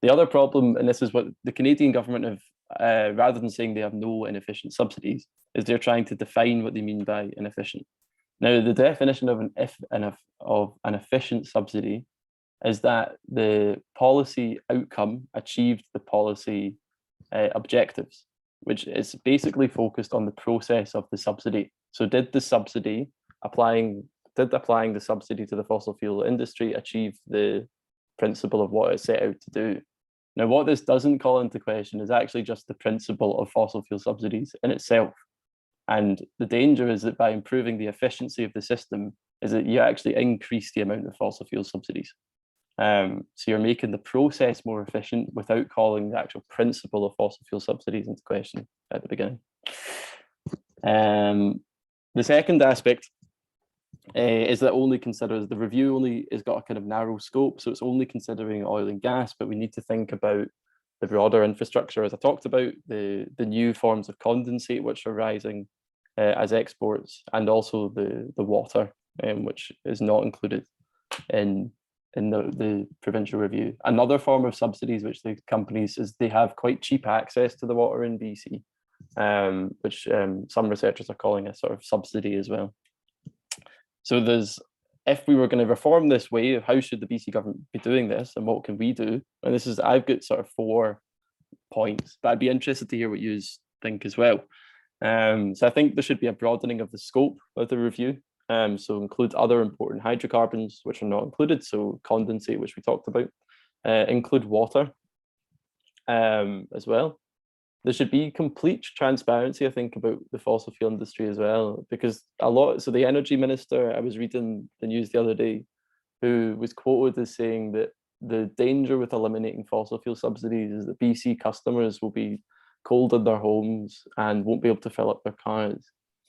The other problem, and this is what the Canadian government have, rather than saying they have no inefficient subsidies, is they're trying to define what they mean by inefficient. Now, the definition of an efficient subsidy is that the policy outcome achieved the policy objectives, which is basically focused on the process of the subsidy. So did applying the subsidy to the fossil fuel industry achieve the principle of what it set out to do? Now, what this doesn't call into question is actually just the principle of fossil fuel subsidies in itself. And the danger is that by improving the efficiency of the system is that you actually increase the amount of fossil fuel subsidies. So you're making the process more efficient without calling the actual principle of fossil fuel subsidies into question at the beginning. The second aspect is that the review only has got a kind of narrow scope, so it's only considering oil and gas, but we need to think about the broader infrastructure, as I talked about, the new forms of condensate which are rising as exports, and also the water, which is not included in the provincial review. Another form of subsidies which the companies is they have quite cheap access to the water in BC, which some researchers are calling a sort of subsidy as well. So if we were going to reform this way of how should the BC government be doing this and what can we do, and I've got sort of 4 points, but I'd be interested to hear what you think as well. So I think there should be a broadening of the scope of the review. So include other important hydrocarbons which are not included, so condensate, which we talked about, include water, as well. There should be complete transparency, I think, about the fossil fuel industry as well, because so the energy minister, I was reading the news the other day, who was quoted as saying that the danger with eliminating fossil fuel subsidies is that BC customers will be cold in their homes and won't be able to fill up their cars.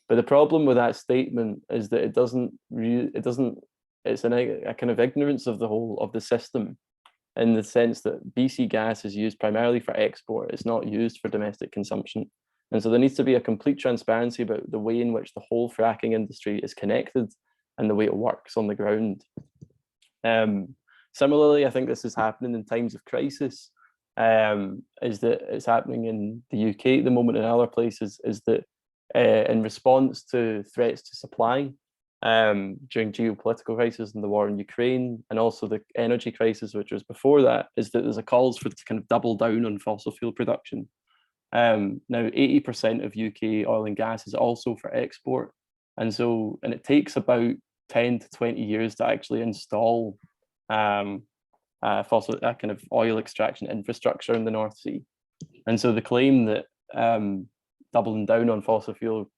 But the problem with that statement is that it's a kind of ignorance of the system, in the sense that BC gas is used primarily for export. It's not used for domestic consumption. And so there needs to be a complete transparency about the way in which the whole fracking industry is connected and the way it works on the ground. Similarly, I think this is happening in times of crisis, is that it's happening in the UK at the moment and other places, is that in response to threats to supply, during geopolitical crisis and the war in Ukraine, and also the energy crisis, which was before that, is that there's a calls for to kind of double down on fossil fuel production. Now, 80% of UK oil and gas is also for export, and it takes about 10 to 20 years to actually install kind of oil extraction infrastructure in the North Sea. And so the claim that doubling down on fossil fuel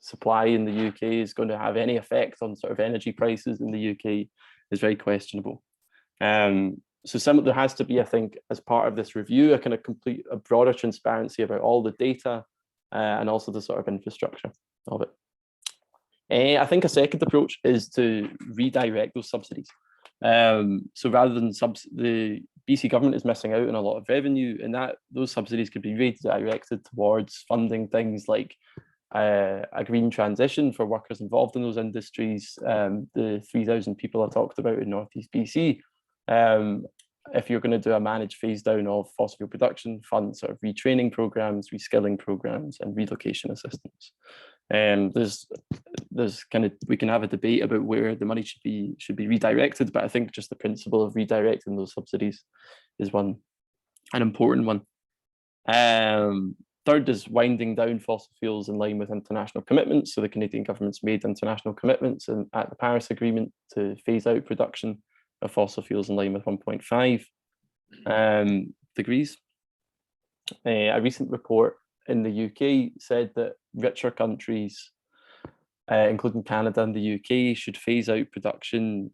supply in the UK is going to have any effect on sort of energy prices in the UK is very questionable. So there has to be, I think, as part of this review, a broader transparency about all the data and also the sort of infrastructure of it. I think a second approach is to redirect those subsidies. So rather than the BC government is missing out on a lot of revenue, and those subsidies could be redirected towards funding things like a green transition for workers involved in those industries, the 3,000 people I talked about in Northeast BC. If you're going to do a managed phase down of fossil fuel production, fund sort of retraining programs, reskilling programs, and relocation assistance. We can have a debate about where the money should be redirected, but I think just the principle of redirecting those subsidies is an important one. Third is winding down fossil fuels in line with international commitments. So the Canadian government's made international commitments at the Paris Agreement to phase out production of fossil fuels in line with 1.5 degrees. A recent report in the UK said that richer countries, including Canada and the UK, should phase out production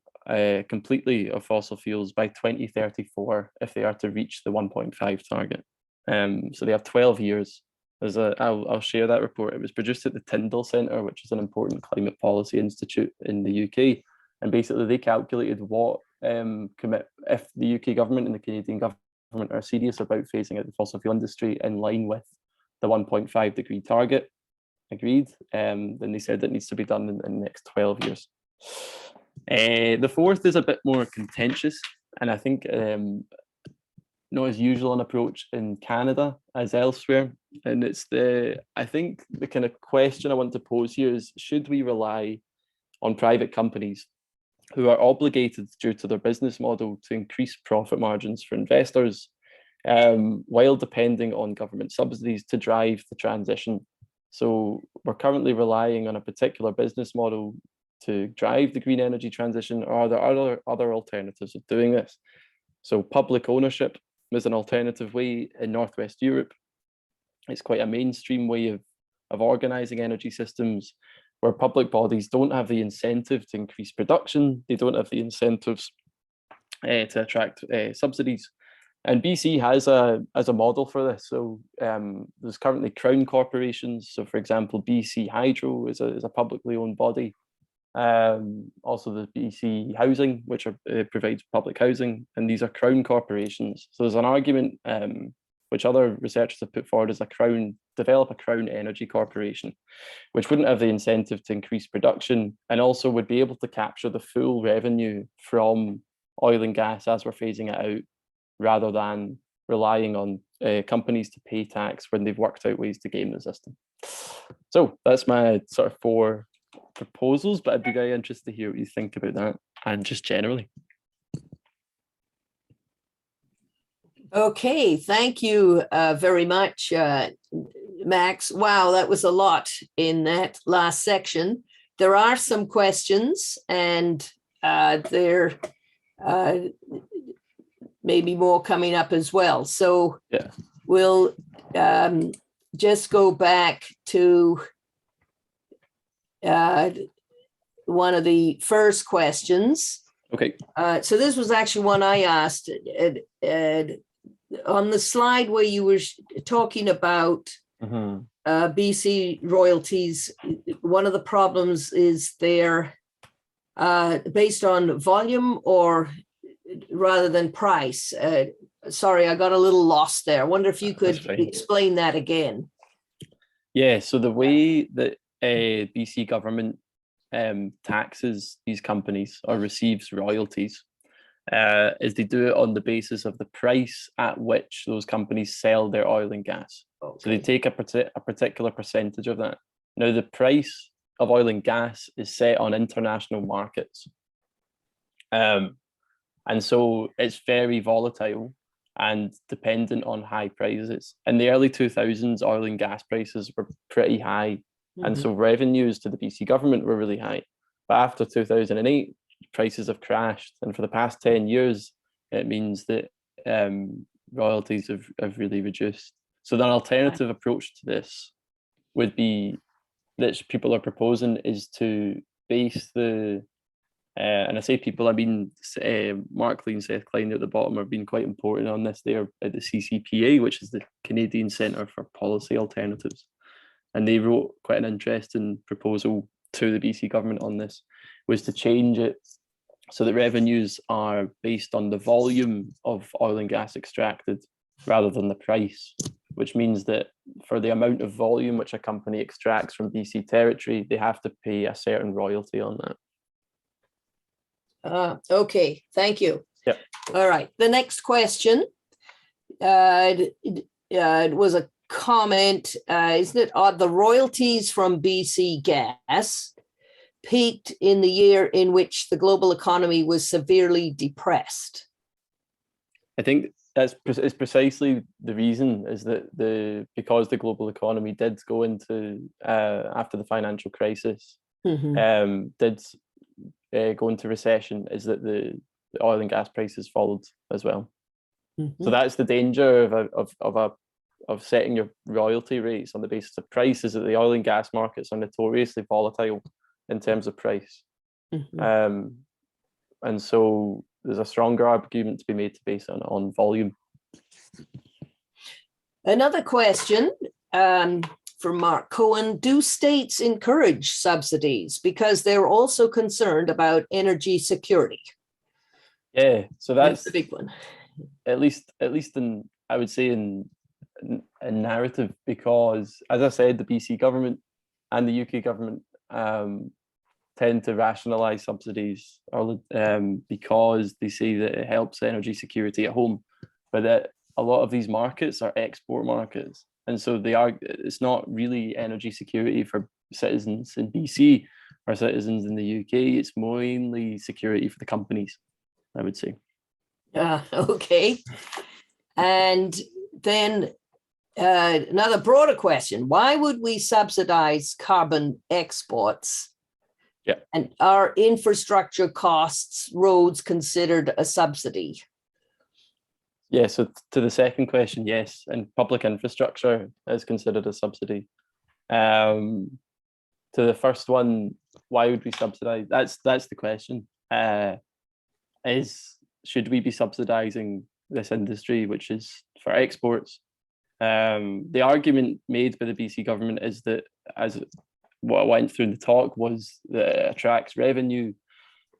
completely of fossil fuels by 2034 if they are to reach the 1.5 target. So they have 12 years. I'll share that report. It was produced at the Tyndall Centre, which is an important climate policy institute in the UK. And basically they calculated what if the UK government and the Canadian government are serious about phasing out the fossil fuel industry in line with the 1.5 degree target agreed, then they said that needs to be done in the next 12 years. The fourth is a bit more contentious, and I think not as usual an approach in Canada as elsewhere. And I think the kind of question I want to pose here is, should we rely on private companies who are obligated due to their business model to increase profit margins for investors while depending on government subsidies to drive the transition? So we're currently relying on a particular business model to drive the green energy transition, or are there other alternatives of doing this? So public ownership is an alternative way in Northwest Europe. It's quite a mainstream way of organizing energy systems, where public bodies don't have the incentive to increase production. They don't have the incentives to attract subsidies. And BC has a model for this. So there's currently crown corporations. So for example, BC Hydro is a publicly owned body. Also the BC Housing, which provides public housing, and these are crown corporations. So there's an argument which other researchers have put forward as develop a crown energy corporation, which wouldn't have the incentive to increase production and also would be able to capture the full revenue from oil and gas as we're phasing it out, rather than relying on companies to pay tax when they've worked out ways to game the system. So that's my sort of 4 proposals, but I'd be very interested to hear what you think about that and just generally.
Okay, thank you very much, Max. Wow, that was a lot in that last section. There are some questions, and maybe more coming up as well. So
Yeah.
we'll just go back to one of the first questions.
Okay.
So this was actually one I asked on the slide where you were talking about BC royalties. One of the problems is they're based on volume or rather than price. Sorry, I got a little lost there. I wonder if you could explain that again.
Yeah, so the way that BC government taxes these companies or receives royalties is they do it on the basis of the price at which those companies sell their oil and gas. Okay. So they take a particular percentage of that. Now, the price of oil and gas is set on international markets. And so it's very volatile and dependent on high prices. In the early 2000s, oil and gas prices were pretty high. And so revenues to the BC government were really high. But after 2008, prices have crashed. And for the past 10 years, it means that royalties have really reduced. So the alternative approach to this would be that people are proposing is to base the, and I say people, I mean, Mark Lee and Seth Klein at the bottom are being quite important on this. They are at the CCPA, which is the Canadian Centre for Policy Alternatives. And they wrote quite an interesting proposal to the BC government on this, was to change it so that revenues are based on the volume of oil and gas extracted rather than the price, which means that for the amount of volume which a company extracts from BC territory, they have to pay a certain royalty on that.
Okay, thank you.
Yep.
All right, the next question was a comment, isn't it odd? The royalties from BC Gas peaked in the year in which the global economy was severely depressed.
I think that's precisely the reason, is that because the global economy did go into after the financial crisis, did go into recession, is that the oil and gas prices followed as well. So that's the danger of setting your royalty rates on the basis of price, is that the oil and gas markets are notoriously volatile in terms of price. And so there's a stronger argument to be made to base on volume.
Another question from Mark Cohen: do states encourage subsidies because they're also concerned about energy security?
Yeah, so that's
the big one.
At least in, I would say, in narrative, because as I said, the BC government and the UK government tend to rationalize subsidies because they say that it helps energy security at home, but that a lot of these markets are export markets, and so it's not really energy security for citizens in BC or citizens in the UK. It's mainly security for the companies, I would say.
Okay. And then another broader question: why would we subsidize carbon exports?
Yeah.
And are infrastructure costs, roads, considered a subsidy?
Yeah, so to the second question, yes, and public infrastructure is considered a subsidy. To the first one, why would we subsidize? That's the question. Should we be subsidizing this industry, which is for exports? The argument made by the BC government is that, as what I went through in the talk, was that it attracts revenue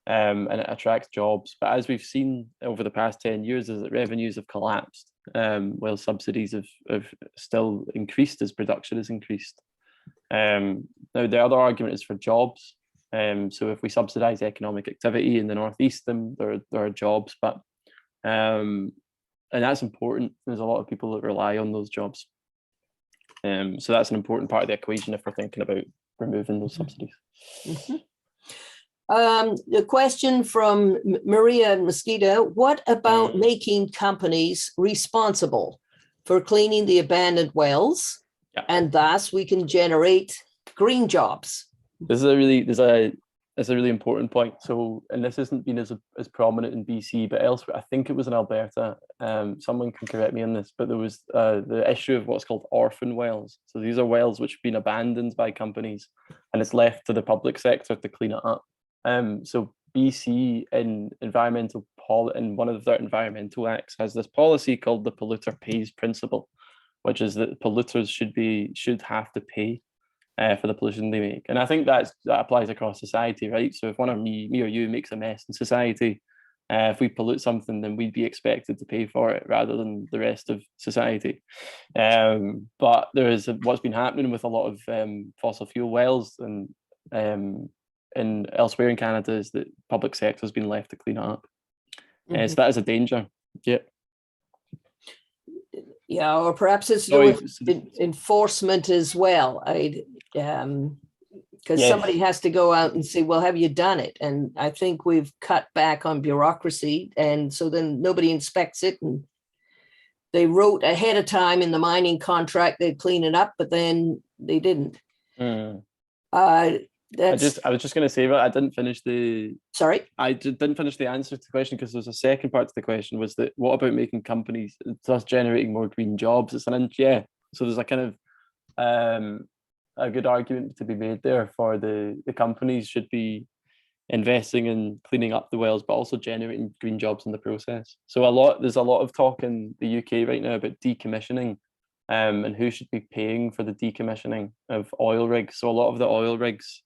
and it attracts jobs. But as we've seen over the past 10 years, is that revenues have collapsed while subsidies have still increased as production has increased. Now, the other argument is for jobs. So if we subsidize economic activity in the Northeast, then there are jobs, and that's important. There's a lot of people that rely on those jobs. So that's an important part of the equation if we're thinking about removing those subsidies.
The question from Maria and Mosquito: what about making companies responsible for cleaning the abandoned wells, and thus we can generate green jobs?
This is it's a really important point. So, and this hasn't been as prominent in BC, but elsewhere, I think it was in Alberta. Someone can correct me on this, but there was the issue of what's called orphan wells. So these are wells which have been abandoned by companies, and it's left to the public sector to clean it up. So BC in one of their environmental acts has this policy called the polluter pays principle, which is that polluters should have to pay for the pollution they make. And I think that applies across society, right? So if one of me or you makes a mess in society, if we pollute something, then we'd be expected to pay for it rather than the rest of society. But there is what's been happening with a lot of fossil fuel wells and elsewhere in Canada is that public sector has been left to clean it up. So that is a danger. Yeah.
Yeah, or perhaps it's to do with enforcement as well. Because somebody has to go out and say, well, have you done it? And I think we've cut back on bureaucracy. And so then nobody inspects it. And they wrote ahead of time in the mining contract, they'd clean it up, but then they didn't.
I was just going to say that I didn't finish the.
Sorry?
I didn't finish the answer to the question because there's a second part to the question was that what about making companies, thus generating more green jobs? So there's a kind of a good argument to be made there for the companies should be investing in cleaning up the wells, but also generating green jobs in the process. So there's a lot of talk in the UK right now about decommissioning. And who should be paying for the decommissioning of oil rigs. So a lot of the oil rigs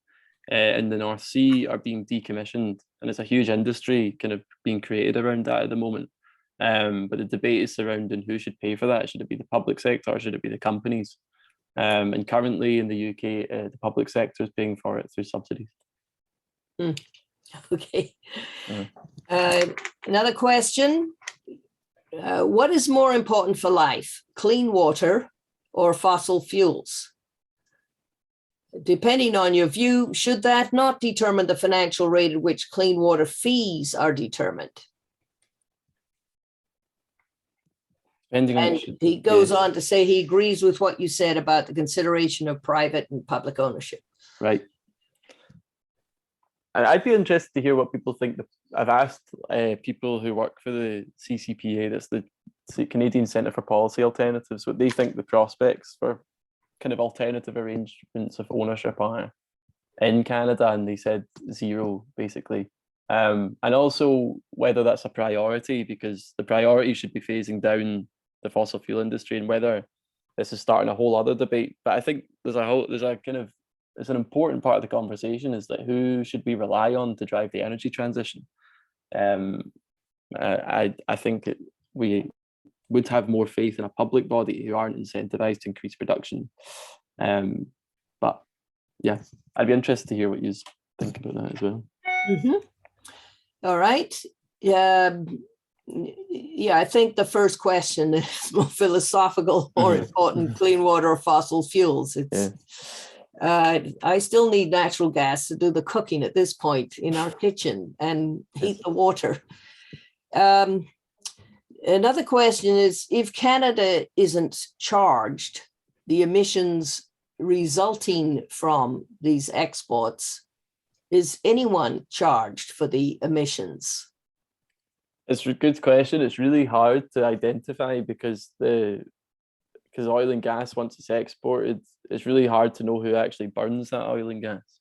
in the North Sea are being decommissioned, and it's a huge industry kind of being created around that at the moment. But the debate is surrounding who should pay for that. Should it be the public sector or should it be the companies? And currently in the UK, the public sector is paying for it through subsidies.
Okay. Another question. What is more important for life, clean water or fossil fuels? Depending on your view, should that not determine the financial rate at which clean water fees are determined? And he goes on to say he agrees with what you said about the consideration of private and public ownership.
Right. And I'd be interested to hear what people think. I've asked people who work for the CCPA, that's the Canadian Centre for Policy Alternatives, what they think the prospects for kind of alternative arrangements of ownership are in Canada, and they said zero, basically. And also whether that's a priority, because the priority should be phasing down the fossil fuel industry, and whether this is starting a whole other debate. But I think it's an important part of the conversation is that who should we rely on to drive the energy transition? I think we would have more faith in a public body who aren't incentivized to increase production. But yeah, I'd be interested to hear what you think about that as well.
All right. Yeah, I think the first question is more philosophical, more important, clean water or fossil fuels. I still need natural gas to do the cooking at this point in our kitchen and heat the water. Another question is, if Canada isn't charged the emissions resulting from these exports, is anyone charged for the emissions?
It's a good question. It's really hard to identify because oil and gas, once it's exported, it's really hard to know who actually burns that oil and gas.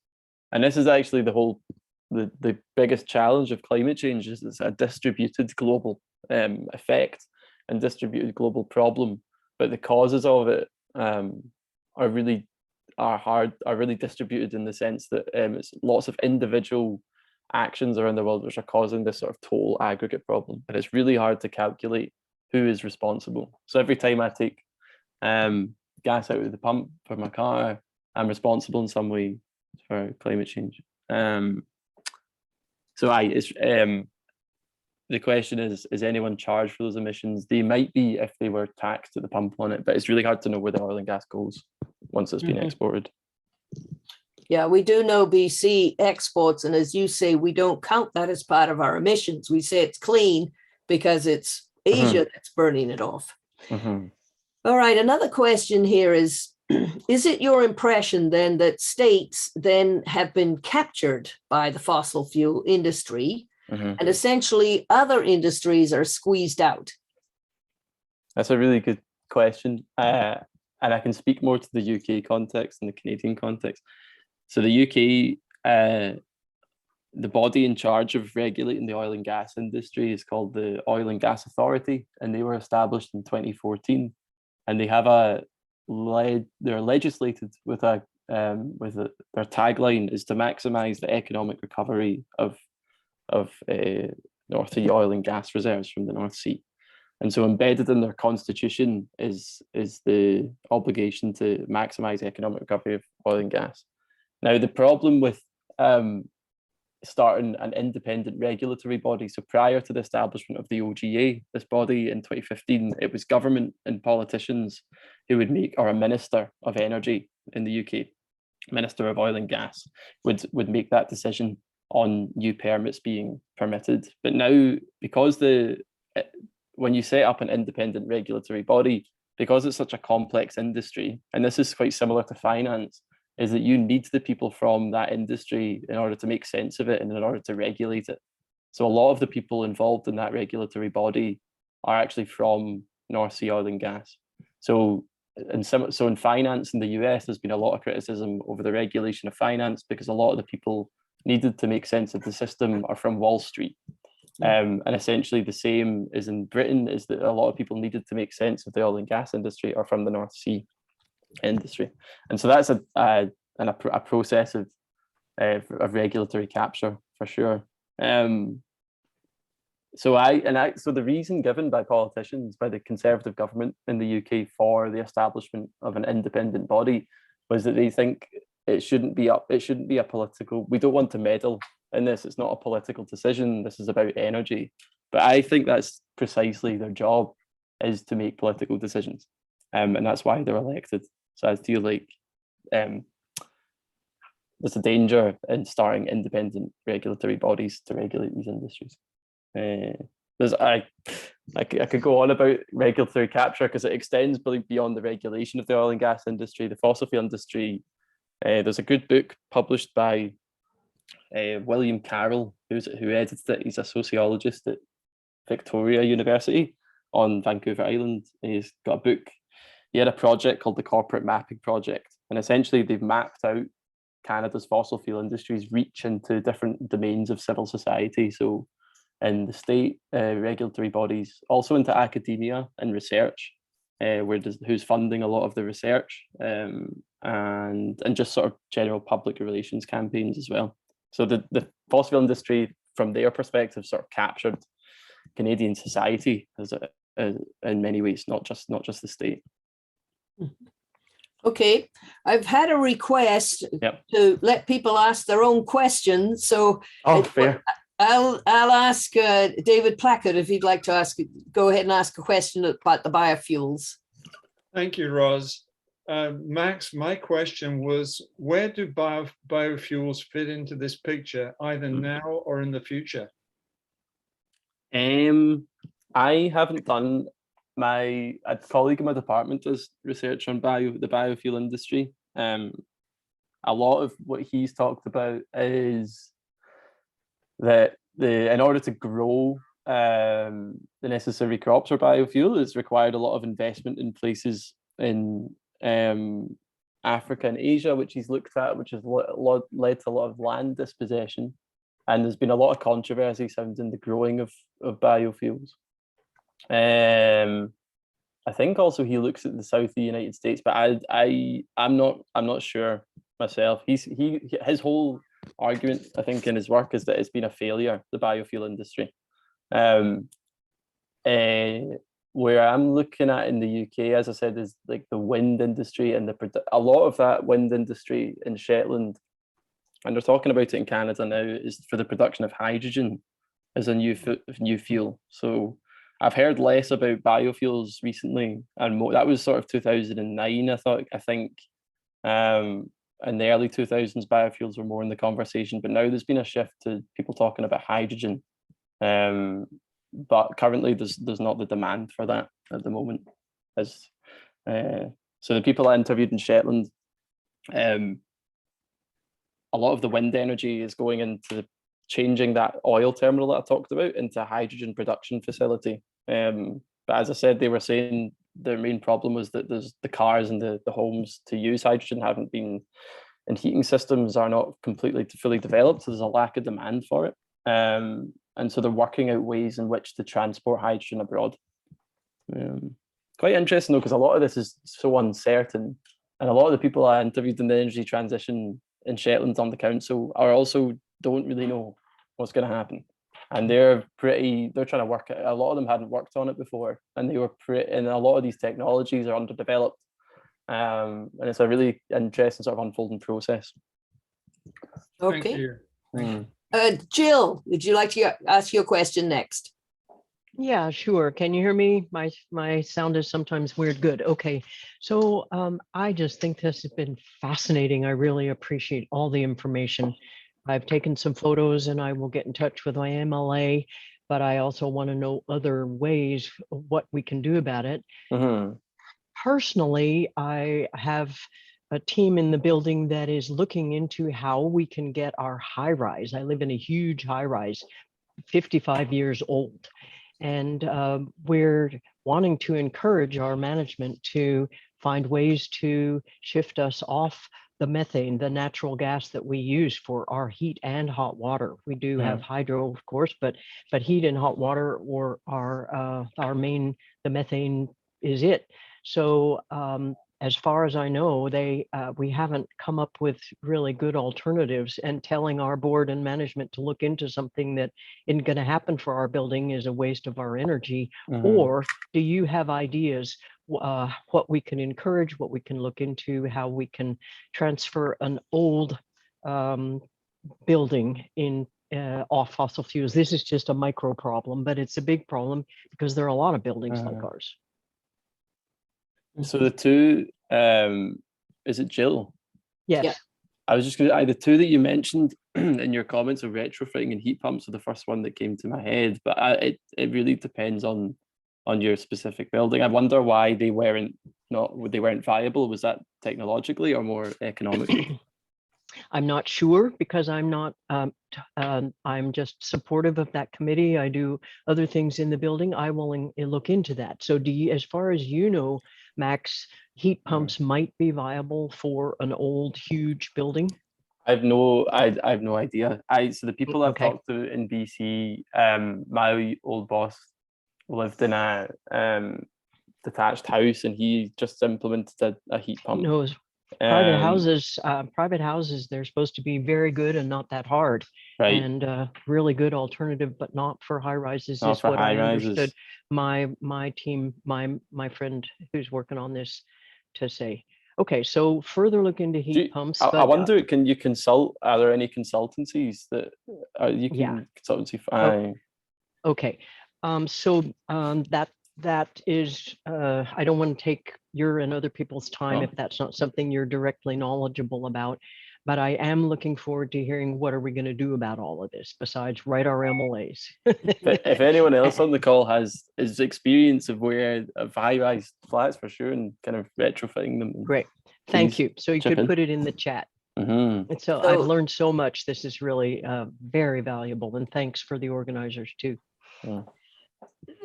And this is actually the biggest challenge of climate change, is it's a distributed global effect and distributed global problem. But the causes of it are really distributed in the sense that it's lots of individual actions around the world which are causing this sort of total aggregate problem. And it's really hard to calculate who is responsible. So every time I take gas out of the pump for my car, I'm responsible in some way for climate change. The question is anyone charged for those emissions? They might be if they were taxed at the pump on it, but it's really hard to know where the oil and gas goes once it's been exported.
Yeah, we do know BC exports, and as you say, we don't count that as part of our emissions. We say it's clean because it's Asia that's burning it off. All right, another question here is, is it your impression then that states then have been captured by the fossil fuel industry and essentially other industries are squeezed out?
That's a really good question. And I can speak more to the UK context and the Canadian context. So the UK, the body in charge of regulating the oil and gas industry is called the Oil and Gas Authority, and they were established in 2014. And they have they're legislated with their tagline is to maximize the economic recovery of North Sea oil and gas reserves from the North Sea. And so embedded in their constitution is the obligation to maximize economic recovery of oil and gas. Now, the problem with starting an independent regulatory body, so prior to the establishment of the OGA, this body in 2015, it was government and politicians who would make, or a minister of energy in the UK, minister of oil and gas, would make that decision on new permits being permitted. But now, because when you set up an independent regulatory body, because it's such a complex industry, and this is quite similar to finance, is that you need the people from that industry in order to make sense of it and in order to regulate it. So a lot of the people involved in that regulatory body are actually from North Sea oil and gas. So in finance in the US, there's been a lot of criticism over the regulation of finance because a lot of the people needed to make sense of the system are from Wall Street. And essentially the same is in Britain, is that a lot of people needed to make sense of the oil and gas industry are from the North Sea industry. And so that's a process of regulatory capture for sure. So the reason given by politicians, by the Conservative government in the UK for the establishment of an independent body was that they think it shouldn't be a political, we don't want to meddle in this, it's not a political decision, this is about energy. But I think that's precisely their job, is to make political decisions. And that's why they're elected. So I feel like there's a danger in starting independent regulatory bodies to regulate these industries. I could go on about regulatory capture because it extends beyond the regulation of the oil and gas industry, the fossil fuel industry. There's a good book published by William Carroll, who edited it. He's a sociologist at Victoria University on Vancouver Island. He's got a book. He had a project called the Corporate Mapping Project, and essentially they've mapped out Canada's fossil fuel industry's reach into different domains of civil society. So in the state regulatory bodies, also into academia and research, who's funding a lot of the research, and just sort of general public relations campaigns as well. So the fossil fuel industry, from their perspective, sort of captured Canadian society in many ways, not just the state.
Okay, I've had a request to let people ask their own questions. So
fair.
I'll ask David Plackett if he'd like to go ahead and ask a question about the biofuels.
Thank you, Roz. Max, my question was, where do biofuels fit into this picture, either now or in the future?
I haven't done, a colleague in my department does research on the biofuel industry. A lot of what he's talked about is that in order to grow the necessary crops for biofuel, it's required a lot of investment in places in Africa and Asia, which he's looked at, which has led to a lot of land dispossession. And there's been a lot of controversy surrounding the growing of biofuels. I think also he looks at the South of the United States, but I'm not sure myself. His whole argument, I think, in his work is that it's been a failure, the biofuel industry. Where I'm looking at in the UK, as I said, is like the wind industry and a lot of that wind industry in Shetland, and they're talking about it in Canada now, is for the production of hydrogen as a new fuel. So I've heard less about biofuels recently, and that was sort of 2009. I think in the early 2000s, biofuels were more in the conversation, but now there's been a shift to people talking about hydrogen. But currently there's not the demand for that at the moment. So the people I interviewed in Shetland, a lot of the wind energy is going into changing that oil terminal that I talked about into a hydrogen production facility. But as I said, they were saying their main problem was that there's the cars and the homes to use hydrogen haven't been, and heating systems are not completely fully developed. So there's a lack of demand for it. And so they're working out ways in which to transport hydrogen abroad. Quite interesting though, because a lot of this is so uncertain. And a lot of the people I interviewed in the energy transition in Shetland on the council are also don't really know what's going to happen. And they're trying to work it. A lot of them hadn't worked on it before, and and a lot of these technologies are underdeveloped. And it's a really interesting sort of unfolding process.
Thank
Okay.
you.
Jill, would you like to ask your question next?
Yeah, sure. Can you hear me? My sound is sometimes weird. Good. Okay. So I just think this has been fascinating. I really appreciate all the information. I've taken some photos and I will get in touch with my MLA, but I also want to know other ways of what we can do about it. Personally, I have a team in the building that is looking into how we can get our high rise. I live in a huge high rise, 55 years old. And we're wanting to encourage our management to find ways to shift us off the methane, the natural gas that we use for our heat and hot water. We do have hydro, of course, but heat and hot water or our main, the methane is it. So as far as I know, we haven't come up with really good alternatives, and telling our board and management to look into something that isn't going to happen for our building is a waste of our energy. Or do you have ideas what we can encourage, what we can look into, how we can transfer an old building in off fossil fuels? This is just a micro problem, but it's a big problem because there are a lot of buildings like ours.
So the two, is it Jill?
Yes.
Yeah.
I was just going to, the two that you mentioned in your comments of retrofitting and heat pumps are the first one that came to my head, but it really depends on your specific building. I wonder why they weren't viable. Was that technologically or more economically?
I'm not sure because I'm not, I'm just supportive of that committee. I do other things in the building. I will look into that. So do you, as far as you know, Max, heat pumps might be viable for an old, huge building?
I've no idea. So the people I've talked to in BC, my old boss lived in a detached house, and he just implemented a heat pump.
No, private houses, they're supposed to be very good and not that hard.
Right.
And really good alternative, but not for high rises
Not
is
for
what
high
I
rises.
understood my team, my friend who's working on this to say. Okay, so further look into heat pumps.
I wonder, can you consult? Are there any consultancies that you can consultancy?
Okay, so that is, I don't want to take your and other people's time if that's not something you're directly knowledgeable about, but I am looking forward to hearing what are we going to do about all of this besides write our MLAs.
If anyone else on the call has experience of high-rise flats for sure and kind of retrofitting them.
Great, thank you. So you could put it in the chat. And so I've learned so much. This is really very valuable, and thanks for the organizers too.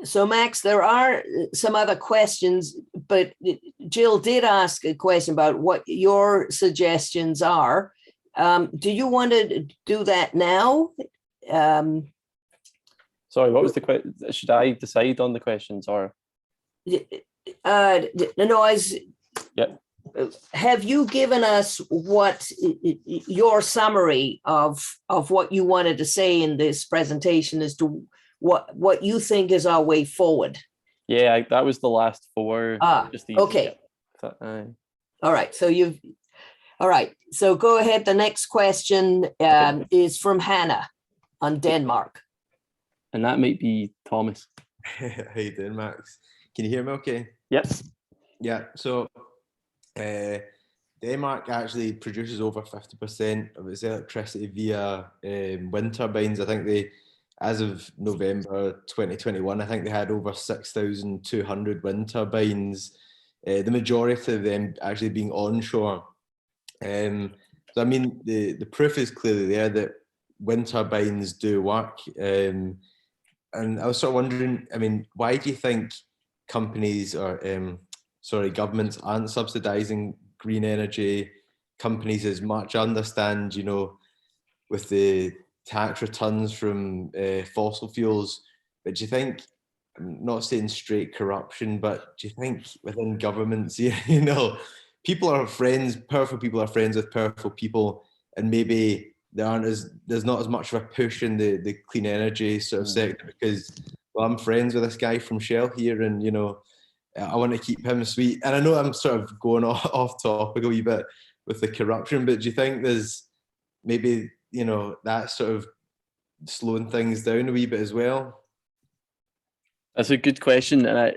So Max, there are some other questions, but Jill did ask a question about what your suggestions are. Do you want to do that now?
Sorry, what was the question? Should I decide on the questions or? Have you given us what your summary of what you wanted to say in this presentation as to what you think is our way forward? Yeah, that was the last four. Okay. All right. So go ahead. The next question is from Hannah on Denmark. And that might be Thomas.
How you doing, Max? Can you hear me okay?
Yes.
Yeah. So Denmark actually produces over 50% of its electricity via wind turbines. I think as of November 2021, I think they had over 6,200 wind turbines the majority of them actually being onshore. So I mean, the proof is clearly there that wind turbines do work. And I was sort of wondering, I mean, why do you think companies or governments aren't subsidizing green energy companies as much? I understand, you know, with the tax returns from fossil fuels, but do you think, I'm not saying straight corruption, but do you think within governments, you know, people are friends, powerful people are friends with powerful people, and maybe there's not as much of a push in the clean energy sort of sector because, well, I'm friends with this guy from Shell here, and you know, I want to keep him sweet. And I know I'm sort of going off topic a wee bit with the corruption, but do you think there's maybe, you know, that sort of slowing things down a wee bit as well?
That's a good question, and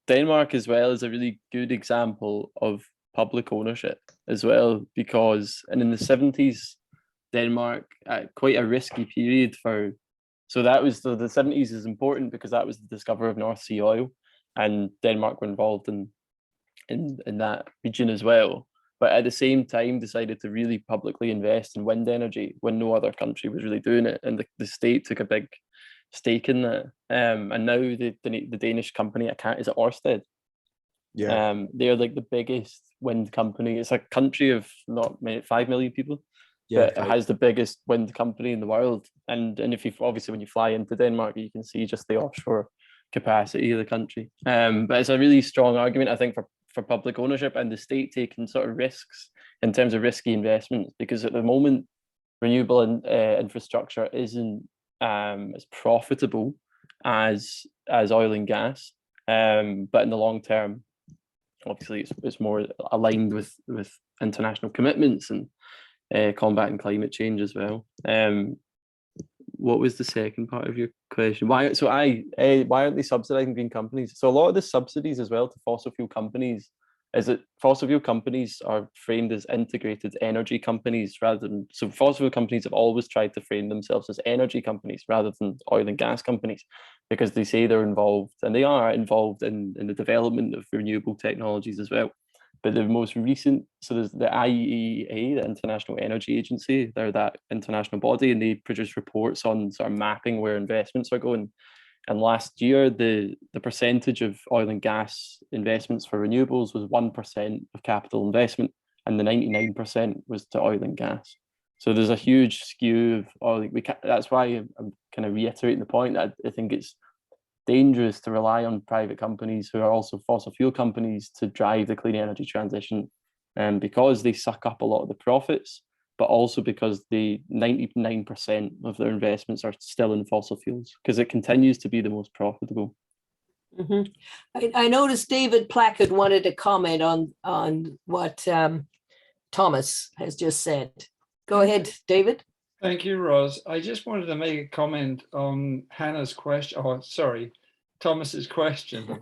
Denmark as well is a really good example of public ownership as well, because and in the 70s, Denmark quite a risky period for. So that was the 70s is important because that was the discovery of North Sea oil, and Denmark were involved in that region as well. But at the same time, decided to really publicly invest in wind energy when no other country was really doing it, and the state took a big stake in that. And now the Danish company, is it Ørsted?
Yeah.
They're like the biggest wind company. It's a country of not many, 5 million people,
Yeah,
but it has the biggest wind company in the world. And if you obviously when you fly into Denmark, you can see just the offshore capacity of the country. But it's a really strong argument, I think, for public ownership and the state taking sort of risks in terms of risky investments, because at the moment renewable infrastructure isn't as profitable as oil and gas. But in the long term, obviously it's more aligned with international commitments and combating climate change as well. What was the second part of your question? Why aren't they subsidizing green companies? So a lot of the subsidies as well to fossil fuel companies is that fossil fuel companies are framed as integrated energy companies so fossil fuel companies have always tried to frame themselves as energy companies rather than oil and gas companies, because they say they're involved, and they are involved in the development of renewable technologies as well. But the most recent, so there's the IEA, the International Energy Agency, they're that international body, and they produce reports on sort of mapping where investments are going. And last year, the percentage of oil and gas investments for renewables was 1% of capital investment, and the 99% was to oil and gas. So there's a huge skew of oil. That's why I'm kind of reiterating the point that I think it's dangerous to rely on private companies who are also fossil fuel companies to drive the clean energy transition, because they suck up a lot of the profits, but also because the 99% of their investments are still in fossil fuels, because it continues to be the most profitable.
Mm-hmm. I noticed David Plackett wanted to comment on what Thomas has just said. Go ahead, David.
Thank you, Roz. I just wanted to make a comment on Hannah's question. Oh, sorry, Thomas's question.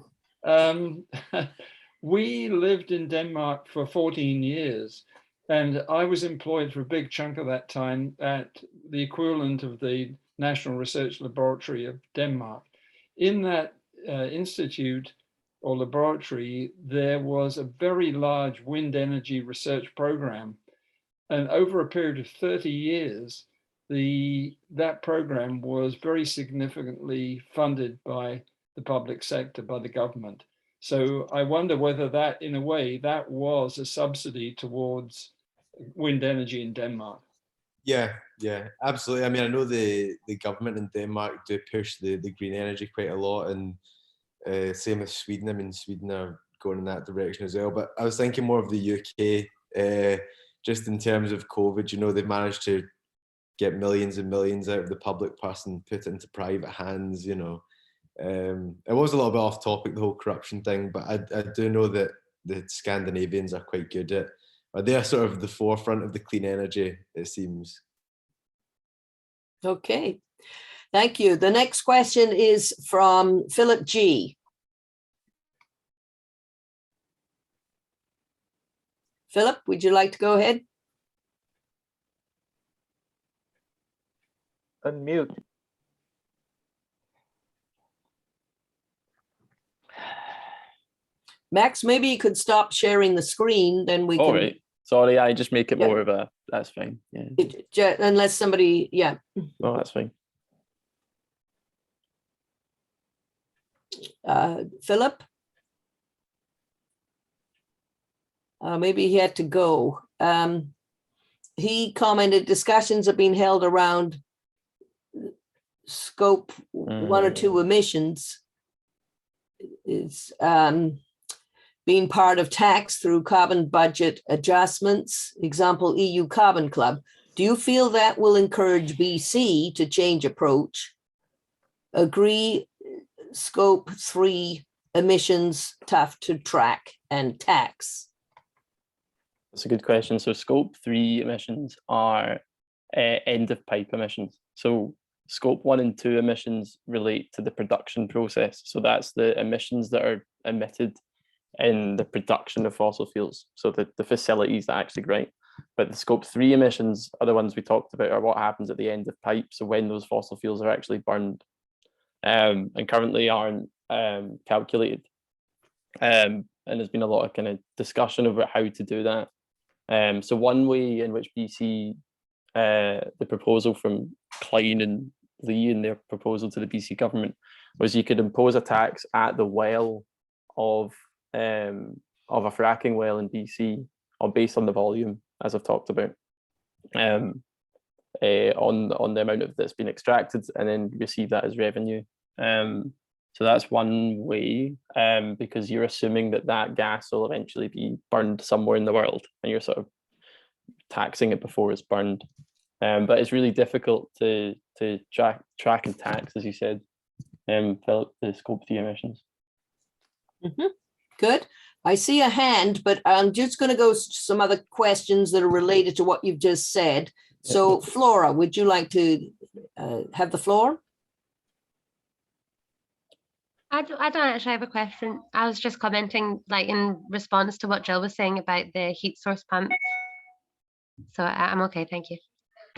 We lived in Denmark for 14 years, and I was employed for a big chunk of that time at the equivalent of the National Research Laboratory of Denmark. In that institute or laboratory, there was a very large wind energy research program. And over a period of 30 years, that program was very significantly funded by the public sector, by the government. So I wonder whether that, in a way, that was a subsidy towards wind energy in Denmark.
Yeah, absolutely. I mean, I know the government in Denmark do push the green energy quite a lot, and same with Sweden. I mean, Sweden are going in that direction as well. But I was thinking more of the UK, just in terms of COVID. You know, they've managed to get millions and millions out of the public purse and put it into private hands. You know, it was a little bit off topic, the whole corruption thing, but I do know that the Scandinavians are quite good at. They're sort of the forefront of the clean energy, it seems.
Okay, thank you. The next question is from Philip G. Philip, would you like to go ahead?
Unmute.
Max, maybe you could stop sharing the screen, then we
All
can,
right. Sorry, I just make it
Yeah.
more of a, that's fine. Yeah.
unless somebody, yeah.
No, that's fine.
Philip? Maybe he had to go. He commented discussions have been held around scope 1 or 2 emissions is being part of tax through carbon budget adjustments, example, EU Carbon Club. Do you feel that will encourage BC to change approach? Agree, scope 3 emissions tough to track and tax?
That's a good question. So scope 3 emissions are end of pipe emissions. So scope 1 and 2 emissions relate to the production process. So that's the emissions that are emitted in the production of fossil fuels. So the facilities that actually grind. But the scope 3 emissions are the ones we talked about, are what happens at the end of pipe. So when those fossil fuels are actually burned, and currently aren't calculated. And there's been a lot of kind of discussion about how to do that. So one way in which BC, the proposal from Klein and Lee in their proposal to the BC government was you could impose a tax at the well of a fracking well in BC, or based on the volume, as I've talked about, on the amount of that's been extracted, and then receive that as revenue. So that's one way, because you're assuming that that gas will eventually be burned somewhere in the world, and you're sort of taxing it before it's burned. But it's really difficult to track and tax, as you said, Philip, the scope 3 emissions.
Good. I see a hand, but I'm just going to go to some other questions that are related to what you've just said. So Flora, would you like to have the floor?
I don't actually have a question. I was just commenting, like, in response to what Jill was saying about the heat source pumps. So I'm okay, thank you.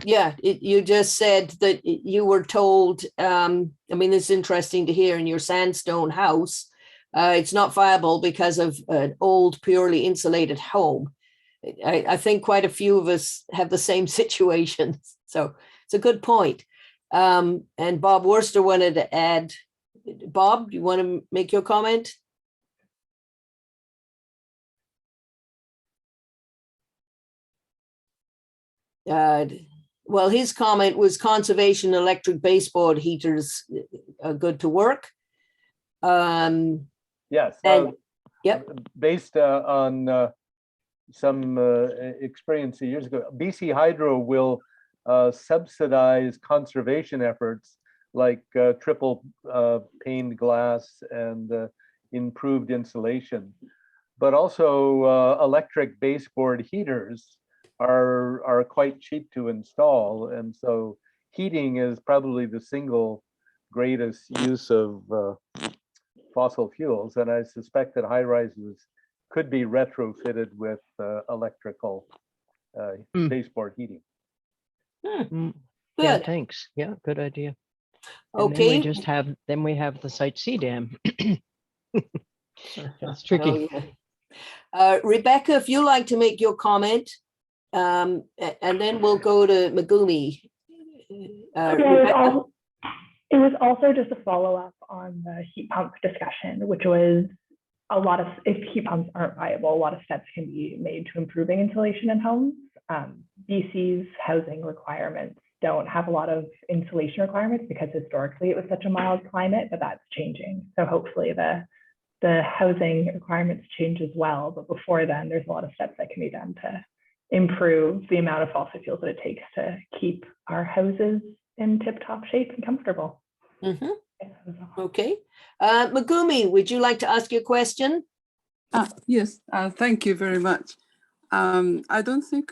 Yeah, you just said that you were told, I mean, it's interesting to hear in your sandstone house, it's not viable because of an old, purely insulated home. I think quite a few of us have the same situation. So it's a good point. And Bob Worcester wanted to add. Bob, do you want to make your comment? Well, his comment was conservation electric baseboard heaters are good to work.
Yes.
Yep.
Based on some experience years ago, BC Hydro will subsidize conservation efforts like triple paned glass and improved insulation, but also electric baseboard heaters are quite cheap to install, and so heating is probably the single greatest use of fossil fuels, and I suspect that high rises could be retrofitted with electrical baseboard heating.
Yeah,
Good.
thanks. Yeah, good idea. And
Okay.
then we have the Site C dam. That's tricky.
Oh, yeah. Rebecca, if you like to make your comment, and then we'll go to Megumi.
It was also just a follow-up on the heat pump discussion, which was if heat pumps aren't viable, a lot of steps can be made to improving insulation in homes. BC's housing requirements don't have a lot of insulation requirements because historically it was such a mild climate, but that's changing. So hopefully the housing requirements change as well. But before then, there's a lot of steps that can be done to improve the amount of fossil fuels that it takes to keep our houses in tip-top shape and comfortable.
Okay. Megumi, would you like to ask your question?
Yes, thank you very much. I don't think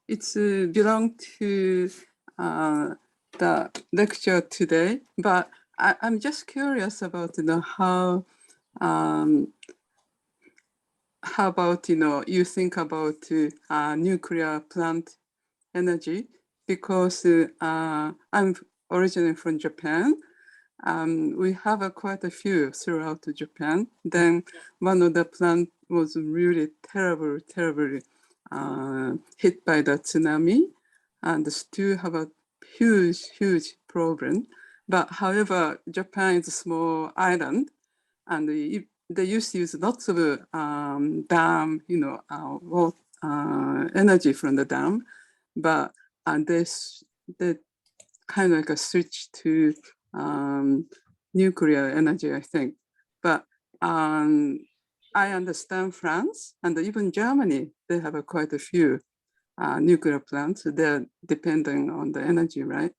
it's belong to the lecture today, but I'm just curious about how about you think about nuclear plant energy, because I'm originally from Japan, we have quite a few throughout Japan. Then one of the plant was really terribly hit by the tsunami, and still have a huge problem. But however, Japan is a small island, and they used to use lots of dam, energy from the dam, but they kind of like a switch to nuclear energy, I think. But I understand France and even Germany, they have quite a few nuclear plants. They're depending on the energy, right?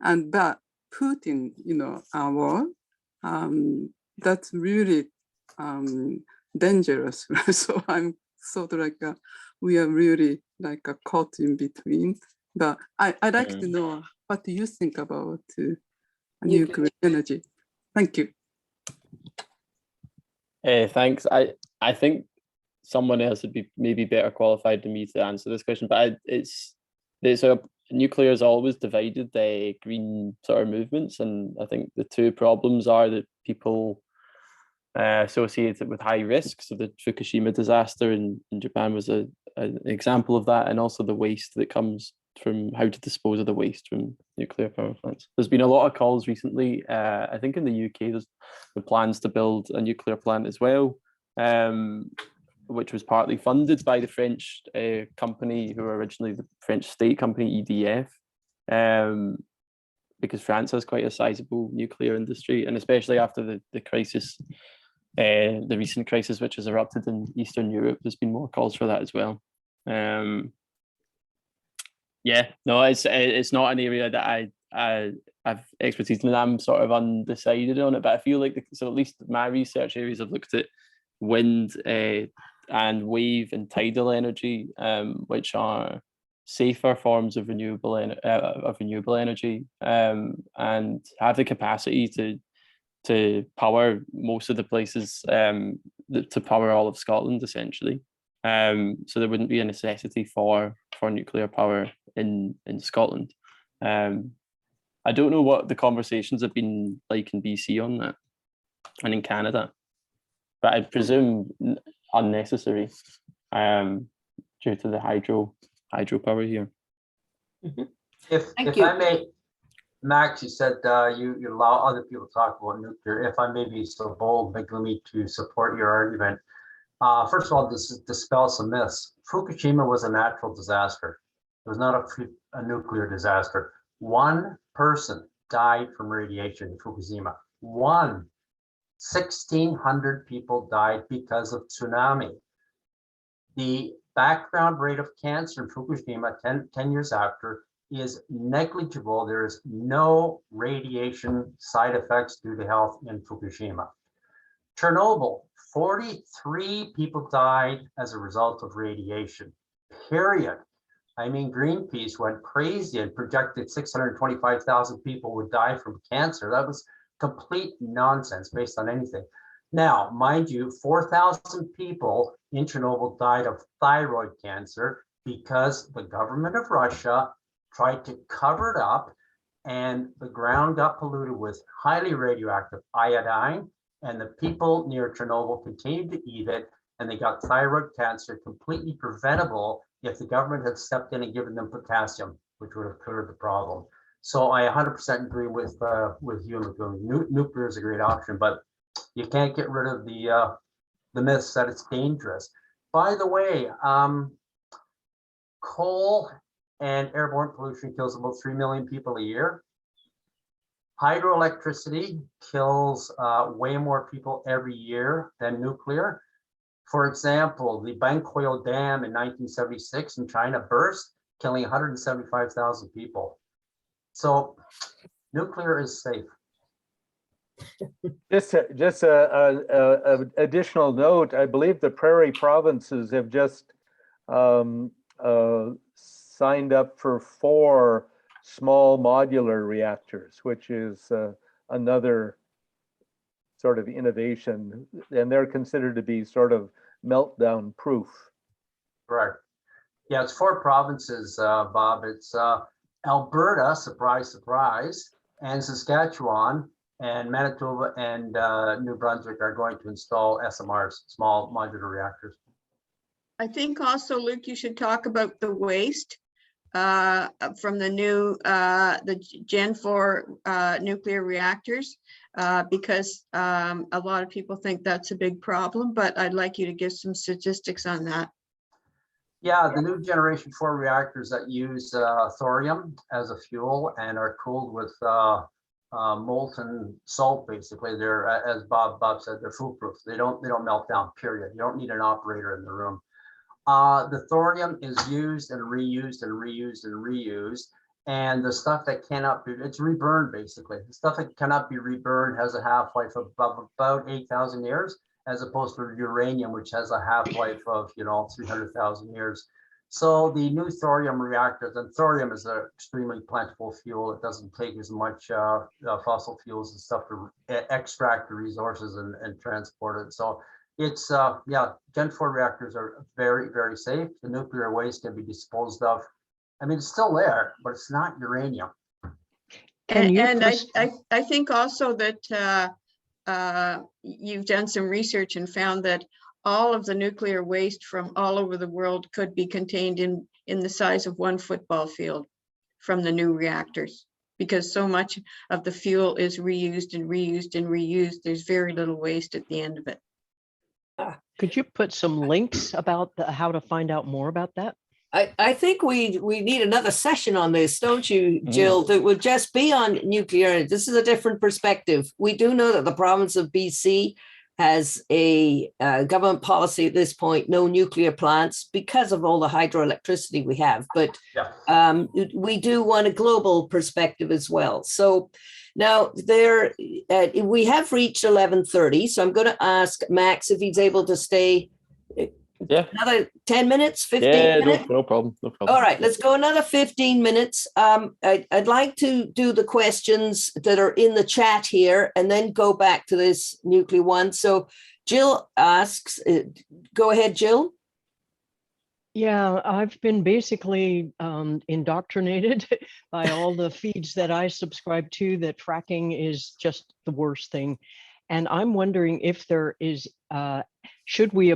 But Putin, our war, that's really dangerous. So I'm sort of like we are really like caught in between. But I'd like to know, what do you think about nuclear energy? Thank you.
Thanks. I think someone else would be maybe better qualified than me to answer this question, but nuclear is always divided the green sort of movements, and I think the two problems are that people associate it with high risk. So the Fukushima disaster in Japan was an example of that, and also the waste that comes from how to dispose of the waste from nuclear power plants. There's been a lot of calls recently. I think in the UK, there's the plans to build a nuclear plant as well, which was partly funded by the French company, who were originally the French state company EDF, because France has quite a sizable nuclear industry, and especially after the crisis, the recent crisis which has erupted in Eastern Europe, there's been more calls for that as well. Yeah, no, it's not an area that I have expertise in, and I'm sort of undecided on it, but I feel like so at least my research areas have looked at wind and wave and tidal energy, which are safer forms of renewable energy, and have the capacity to power most of the places, to power all of Scotland essentially. So there wouldn't be a necessity for nuclear power in Scotland. I don't know what the conversations have been like in BC on that and in Canada, but I presume unnecessary due to the hydropower here.
If I may, Max, you said you allow other people to talk about nuclear. If I may be so bold, Megumi, to support your argument. First of all, this dispel some myths. Fukushima was a natural disaster. It was not a nuclear disaster. One person died from radiation in Fukushima. 1,600 people died because of tsunami. The background rate of cancer in Fukushima 10 years after is negligible. There is no radiation side effects due to health in Fukushima. Chernobyl, 43 people died as a result of radiation, period. I mean, Greenpeace went crazy and projected 625,000 people would die from cancer. That was complete nonsense based on anything. Now, mind you, 4,000 people in Chernobyl died of thyroid cancer because the government of Russia tried to cover it up, and the ground got polluted with highly radioactive iodine, and the people near Chernobyl continued to eat it, and they got thyroid cancer, completely preventable if the government had stepped in and given them potassium, which would have cleared the problem. So I 100% agree with you, Megumi. Nuclear is a great option, but you can't get rid of the myths that it's dangerous. By the way, coal and airborne pollution kills about 3 million people a year. Hydroelectricity kills way more people every year than nuclear. For example, the Bangkoyo Dam in 1976 in China burst, killing 175,000 people. So nuclear is safe.
Just a additional note, I believe the prairie provinces have just signed up for 4 small modular reactors, which is another sort of innovation, and they're considered to be sort of meltdown proof.
Right. Yeah, it's 4 provinces, Bob. It's Alberta, surprise, surprise, and Saskatchewan, and Manitoba and New Brunswick are going to install SMRs, small modular reactors.
I think also, Luke, you should talk about the waste from the new, the Gen 4 nuclear reactors, because a lot of people think that's a big problem, but I'd like you to give some statistics on that.
Yeah, the new generation 4 reactors that use thorium as a fuel and are cooled with molten salt, basically, they're, as Bob said, they're foolproof. They don't melt down, period. You don't need an operator in the room. The thorium is used and reused and reused and reused. And the stuff that cannot be, it's reburned, basically. The stuff that cannot be reburned has a half-life of about 8,000 years, as opposed to uranium, which has a half-life of, 300,000 years. So the new thorium reactors, and thorium is an extremely plentiful fuel. It doesn't take as much fossil fuels and stuff to extract the resources and transport it. So it's, yeah, Gen 4 reactors are very, very safe. The nuclear waste can be disposed of. I mean, it's still there, but it's not uranium.
And I think also that you've done some research and found that all of the nuclear waste from all over the world could be contained in the size of one football field from the new reactors, because so much of the fuel is reused and reused and reused. There's very little waste at the end of it.
Could you put some links about how to find out more about that?
I think we need another session on this, don't you, Jill? That would just be on nuclear. This is a different perspective. We do know that the province of BC has a government policy at this point, no nuclear plants, because of all the hydroelectricity we have. But we do want a global perspective as well. So now we have reached 11:30. So I'm going to ask Max if he's able to stay.
Yeah.
Another 10 minutes, 15 minutes?
No problem. No problem.
All right, let's go another 15 minutes. I'd like to do the questions that are in the chat here and then go back to this nuclear one. So Jill asks, go ahead, Jill.
Yeah, I've been basically indoctrinated by all the feeds that I subscribe to that fracking is just the worst thing. And I'm wondering if there is, should we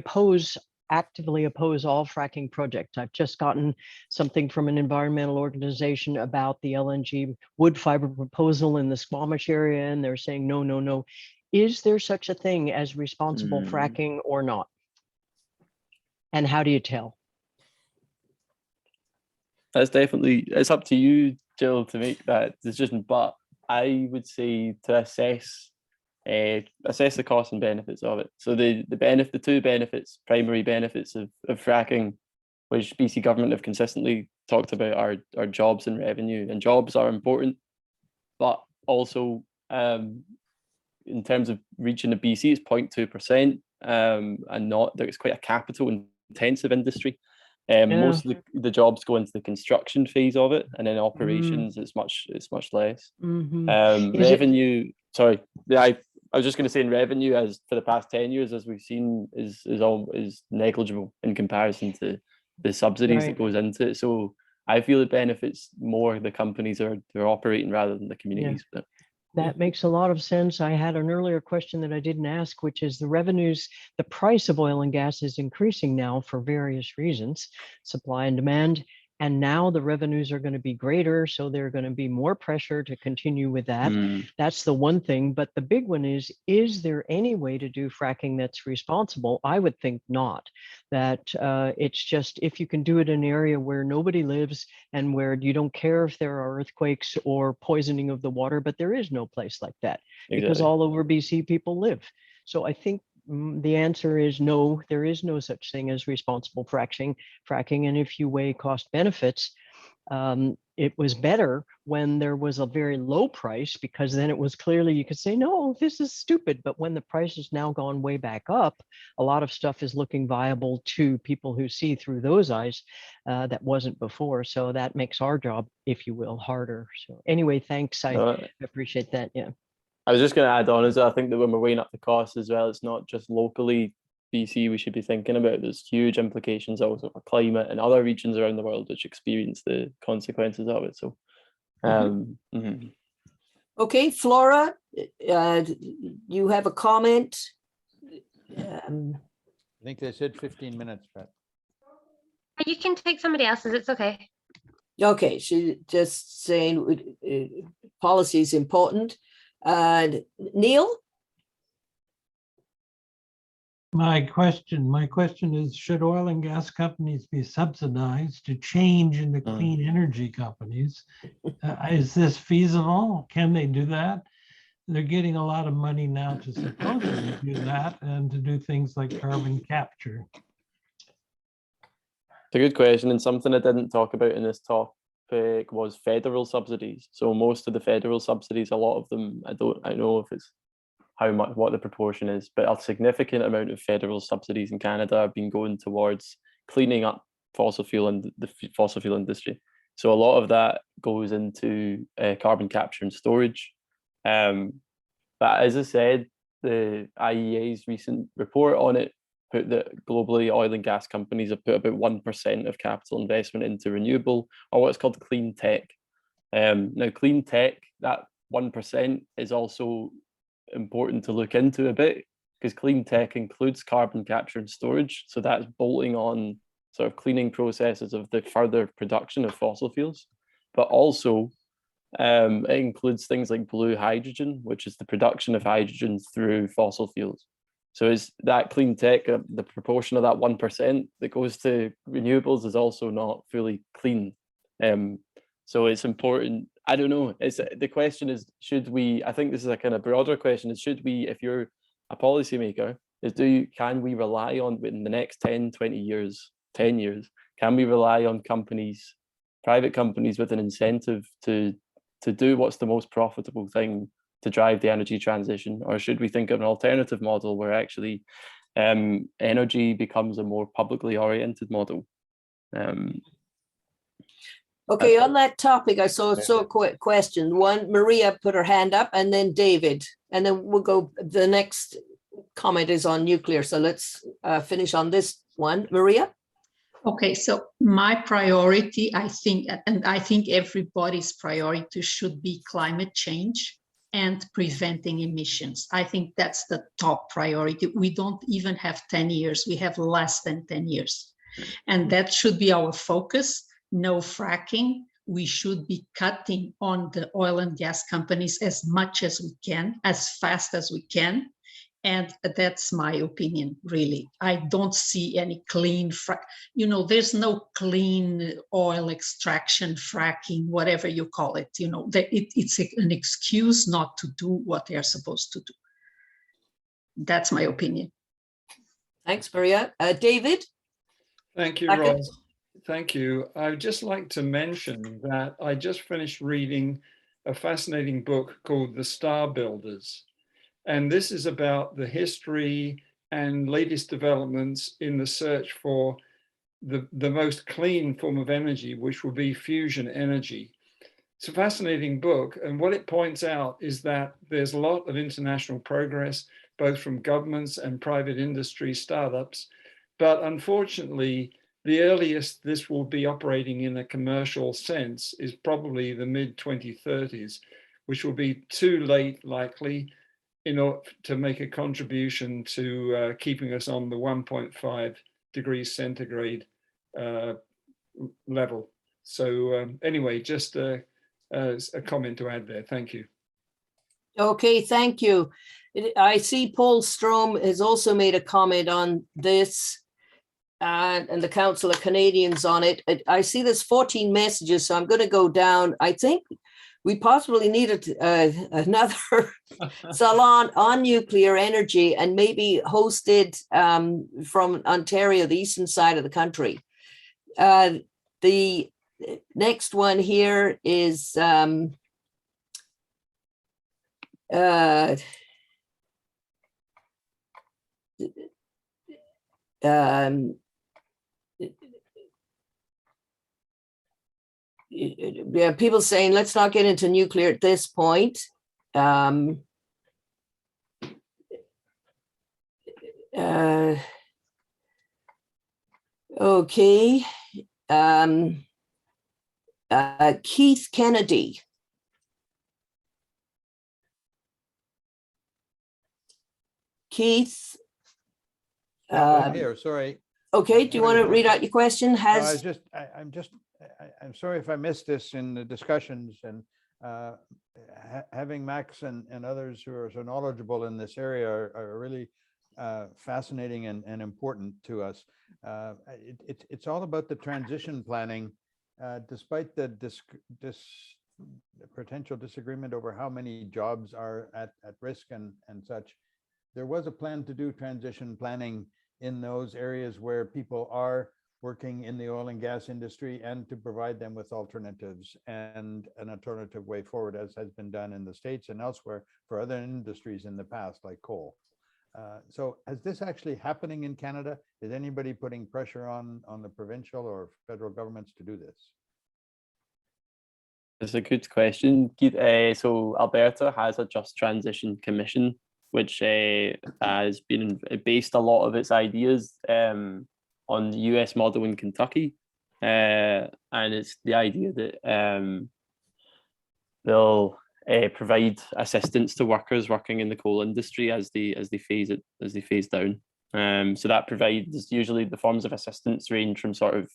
actively oppose all fracking projects? I've just gotten something from an environmental organization about the LNG wood fiber proposal in the Squamish area, and they're saying, no, no, no. Is there such a thing as responsible fracking or not? And how do you tell?
That's definitely, it's up to you, Jill, to make that decision. But I would say to assess the costs and benefits of it. So the two benefits, primary benefits of fracking, which BC government have consistently talked about, are jobs and revenue. And jobs are important, but also in terms of reaching the BC, it's 0.2%, and not that it's quite a capital intensive industry. Most of the jobs go into the construction phase of it, and then operations it's much less. Revenue, sorry, I was just going to say, in revenue, as for the past 10 years, as we've seen, is negligible in comparison to the subsidies that goes into it. So I feel it benefits more the companies that are operating rather than the communities.
Yeah. That makes a lot of sense. I had an earlier question that I didn't ask, which is the revenues, the price of oil and gas is increasing now for various reasons, supply and demand. And now the revenues are going to be greater, so there's going to be more pressure to continue with that. That's the one thing. But the big one is there any way to do fracking that's responsible? I would think not. That it's just, if you can do it in an area where nobody lives and where you don't care if there are earthquakes or poisoning of the water, but there is no place like that because all over BC people live. So I think the answer is no, there is no such thing as responsible fracking. And if you weigh cost benefits, it was better when there was a very low price, because then it was clearly, you could say, no, this is stupid. But when the price has now gone way back up, a lot of stuff is looking viable to people who see through those eyes that wasn't before. So that makes our job, if you will, harder. So anyway, thanks. I appreciate that. Yeah.
I was just going to add on, I think that when we're weighing up the costs as well, it's not just locally BC we should be thinking about. There's huge implications also for climate and other regions around the world which experience the consequences of it. So,
Okay, Flora, you have a comment?
I think they said 15 minutes, Pat.
You can take somebody else's, it's okay.
Okay, she just saying policy is important. Neil?
My question is, should oil and gas companies be subsidized to change into clean energy companies? Is this feasible? Can they do that? They're getting a lot of money now to supposedly do that and to do things like carbon capture.
It's a good question, and something I didn't talk about in this topic was federal subsidies. So most of the federal subsidies, a lot of them, I don't know if it's how much, what the proportion is, but a significant amount of federal subsidies in Canada have been going towards cleaning up fossil fuel and the fossil fuel industry. So a lot of that goes into carbon capture and storage. But as I said, the IEA's recent report on it put that globally oil and gas companies have put about 1% of capital investment into renewable, or what's called clean tech. Now, clean tech, that 1% is also important to look into a bit, because clean tech includes carbon capture and storage. So that's bolting on sort of cleaning processes of the further production of fossil fuels, but also it includes things like blue hydrogen, which is the production of hydrogen through fossil fuels. So is that clean tech, the proportion of that 1% that goes to renewables is also not fully clean. So it's important. I don't know. The question is, should we? I think this is a kind of broader question. Is should we, if you're a policymaker, can we rely on in the next 10, 20 years, 10 years? Can we rely on companies, private companies, with an incentive to do what's the most profitable thing to drive the energy transition, or should we think of an alternative model where actually energy becomes a more publicly oriented model?
Okay, on that topic, I saw a quick question. One, Maria put her hand up, and then David, and then we'll go. The next comment is on nuclear. So let's finish on this one. Maria?
Okay, so my priority, I think, and I think everybody's priority should be climate change and preventing emissions. I think that's the top priority. We don't even have 10 years. We have less than 10 years. And that should be our focus. No fracking. We should be cutting on the oil and gas companies as much as we can, as fast as we can. And that's my opinion, really. I don't see any clean, there's no clean oil extraction, fracking, whatever you call it. It's an excuse not to do what they're supposed to do. That's my opinion.
Thanks, Maria. David?
Thank you, Roz. Thank you. I'd just like to mention that I just finished reading a fascinating book called The Star Builders. And this is about the history and latest developments in the search for the most clean form of energy, which will be fusion energy. It's a fascinating book. And what it points out is that there's a lot of international progress, both from governments and private industry startups. But unfortunately, the earliest this will be operating in a commercial sense is probably the mid-2030s, which will be too late, likely, in order to make a contribution to keeping us on the 1.5 degrees centigrade level. So anyway, just a comment to add there. Thank you.
Okay, thank you. I see Paul Strom has also made a comment on this and the Council of Canadians on it. I see there's 14 messages, so I'm going to go down. I think we possibly needed another salon on nuclear energy, and maybe hosted from Ontario, the eastern side of the country. The next one here is yeah, people saying, let's not get into nuclear at this point. Okay. Keith Kennedy. Keith.
I'm here, sorry.
Okay, do you want to read out your question?
I'm sorry if I missed this in the discussions, and having Max and others who are so knowledgeable in this area are really fascinating and important to us. It's all about the transition planning, despite the potential disagreement over how many jobs are at risk and such. There was a plan to do transition planning in those areas where people are working in the oil and gas industry, and to provide them with alternatives and an alternative way forward, as has been done in the States and elsewhere for other industries in the past, like coal. So is this actually happening in Canada? Is anybody putting pressure on the provincial or federal governments to do this?
It's a good question, Keith. So Alberta has a Just Transition Commission, which has been based a lot of its ideas on the US model in Kentucky. And it's the idea that they'll provide assistance to workers working in the coal industry as they phase down. So that provides, usually the forms of assistance range from sort of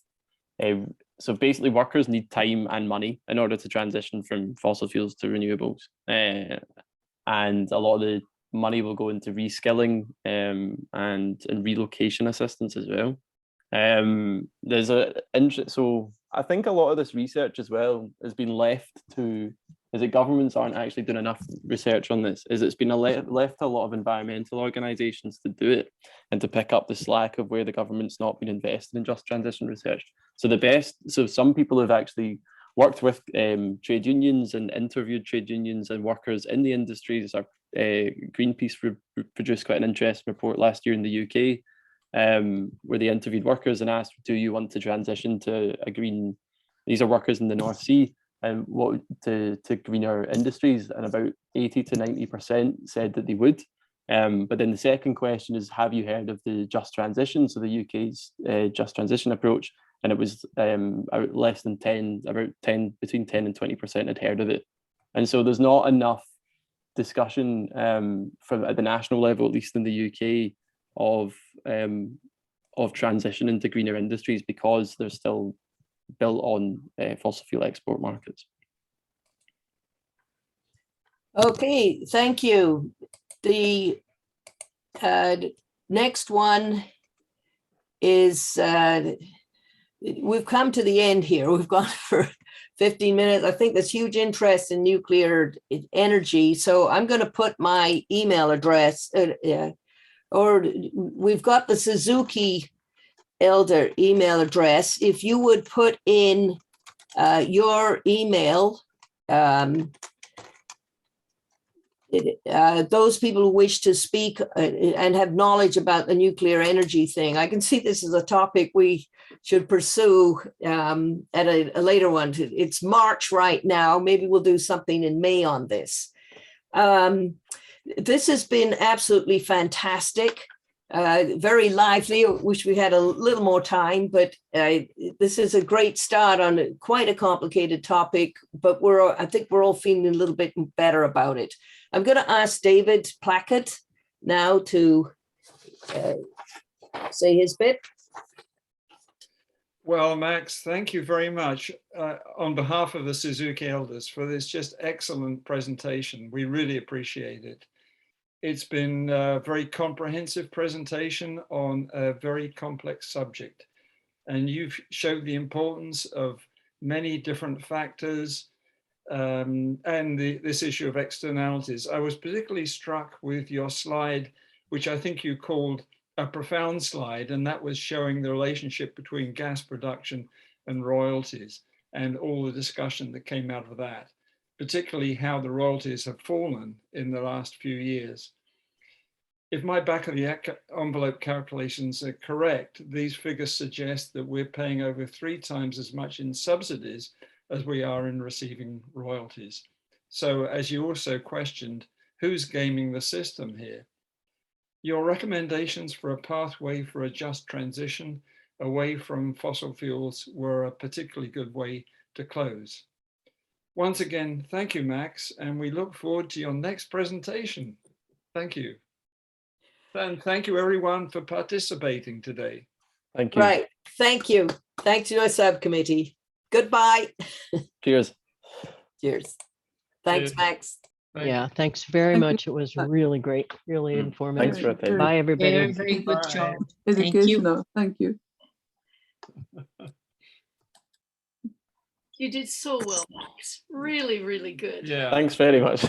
so basically workers need time and money in order to transition from fossil fuels to renewables, and a lot of the money will go into reskilling and relocation assistance as well. There's so I think a lot of this research as well has been left to, is that governments aren't actually doing enough research on this, is it's been left to a lot of environmental organizations to do it and to pick up the slack of where the government's not been invested in just transition research. So some people have actually worked with trade unions and interviewed trade unions and workers in the industries. Greenpeace produced quite an interesting report last year in the UK, where they interviewed workers and asked, do you want to transition to a green, these are workers in the North Sea, and what to greener industries, and about 80 to 90% said that they would. But then the second question is, have you heard of the Just Transition, so the UK's Just Transition approach? And it was less than 10, between 10 and 20% had heard of it. And so there's not enough discussion from at the national level, at least in the UK, of transition into greener industries, because they're still built on fossil fuel export markets.
Okay, thank you. The next one is, we've come to the end here. We've gone for 15 minutes. I think there's huge interest in nuclear energy. So I'm going to put my email address, or we've got the Suzuki Elder email address. If you would put in your email, those people who wish to speak and have knowledge about the nuclear energy thing. I can see this is a topic we should pursue at a later one. It's March right now. Maybe we'll do something in May on this. This has been absolutely fantastic, very lively. I wish we had a little more time, but this is a great start on quite a complicated topic, but I think we're all feeling a little bit better about it. I'm going to ask David Plackett now to say his bit.
Well, Max, thank you very much on behalf of the Suzuki Elders for this just excellent presentation. We really appreciate it. It's been a very comprehensive presentation on a very complex subject. And you've showed the importance of many different factors and this issue of externalities. I was particularly struck with your slide, which I think you called a profound slide, and that was showing the relationship between gas production and royalties and all the discussion that came out of that, particularly how the royalties have fallen in the last few years. If my back of the envelope calculations are correct, these figures suggest that we're paying over 3 times as much in subsidies as we are in receiving royalties. So as you also questioned, who's gaming the system here? Your recommendations for a pathway for a just transition away from fossil fuels were a particularly good way to close. Once again, thank you, Max, and we look forward to your next presentation. Thank you. And thank you everyone for participating today.
Thank you.
Right. Thank you. Thanks to our subcommittee. Goodbye.
Cheers.
Cheers. Thanks,
Cheers.
Max.
Yeah, thanks very
Thank you.
much. It was really great, really
Thanks
informative.
for attending.
Bye, everybody.
Very, very good
Bye.
job. Thank you.
Educational. Thank you.
You did so well, Max. Really, really good.
Yeah.
Thanks very much.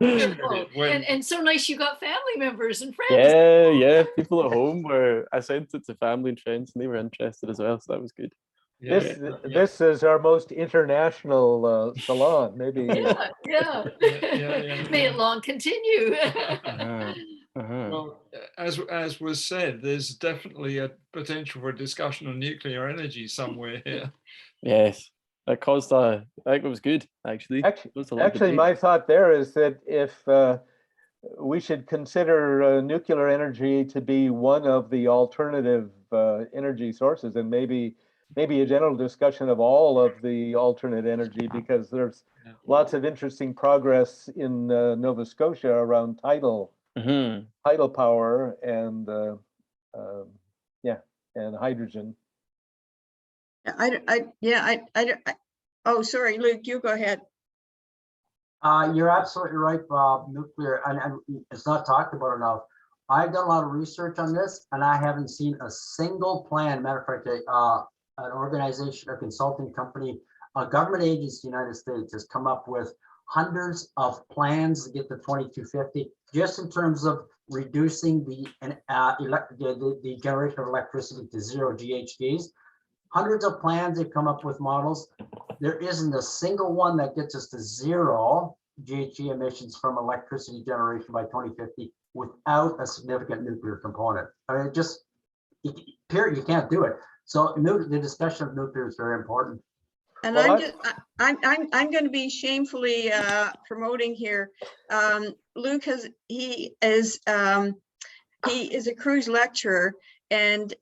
Wonderful.
When-
And so nice you got family members and friends.
Yeah, people at home were, I sent it to family and friends and they were interested as well, so that was good.
Yeah,
This is our most international salon. Maybe
Yeah, yeah.
yeah.
May it long continue.
Well, as was said, there's definitely a potential for a discussion on nuclear energy somewhere here.
Yes, that caused I think it was good, actually. Caused a lot of
actually,
debate.
my thought there is that if we should consider nuclear energy to be one of the alternative energy sources, and maybe a general discussion of all of the alternate energy, because there's lots of interesting progress in Nova Scotia around tidal power and and hydrogen.
Oh, sorry, Luke, you go ahead.
You're absolutely right, Bob. Nuclear, and it's not talked about enough. I've done a lot of research on this, and I haven't seen a single plan. Matter of fact, an organization, a consulting company, a government agency in the United States has come up with hundreds of plans to get to 2250, just in terms of reducing the generation of electricity to 0 GHGs. Hundreds of plans, they've come up with models. There isn't a single one that gets us to 0 GHG emissions from electricity generation by 2050 without a significant nuclear component. I mean, period, you can't do it. So the discussion of nuclear is very important.
And
Well,
I'm going to be shamefully promoting here. Luke he is a cruise lecturer, and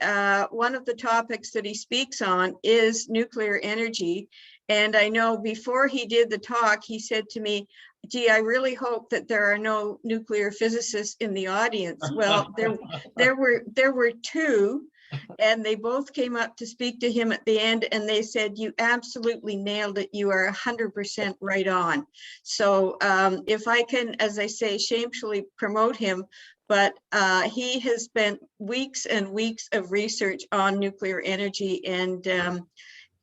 one of the topics that he speaks on is nuclear energy. And I know before he did the talk, he said to me, "Gee, I really hope that there are no nuclear physicists in the audience." Well, there were two. And they both came up to speak to him at the end, and they said, "You absolutely nailed it. You are 100% right on." So if I can, as I say, shamefully promote him, but he has spent weeks and weeks of research on nuclear energy, and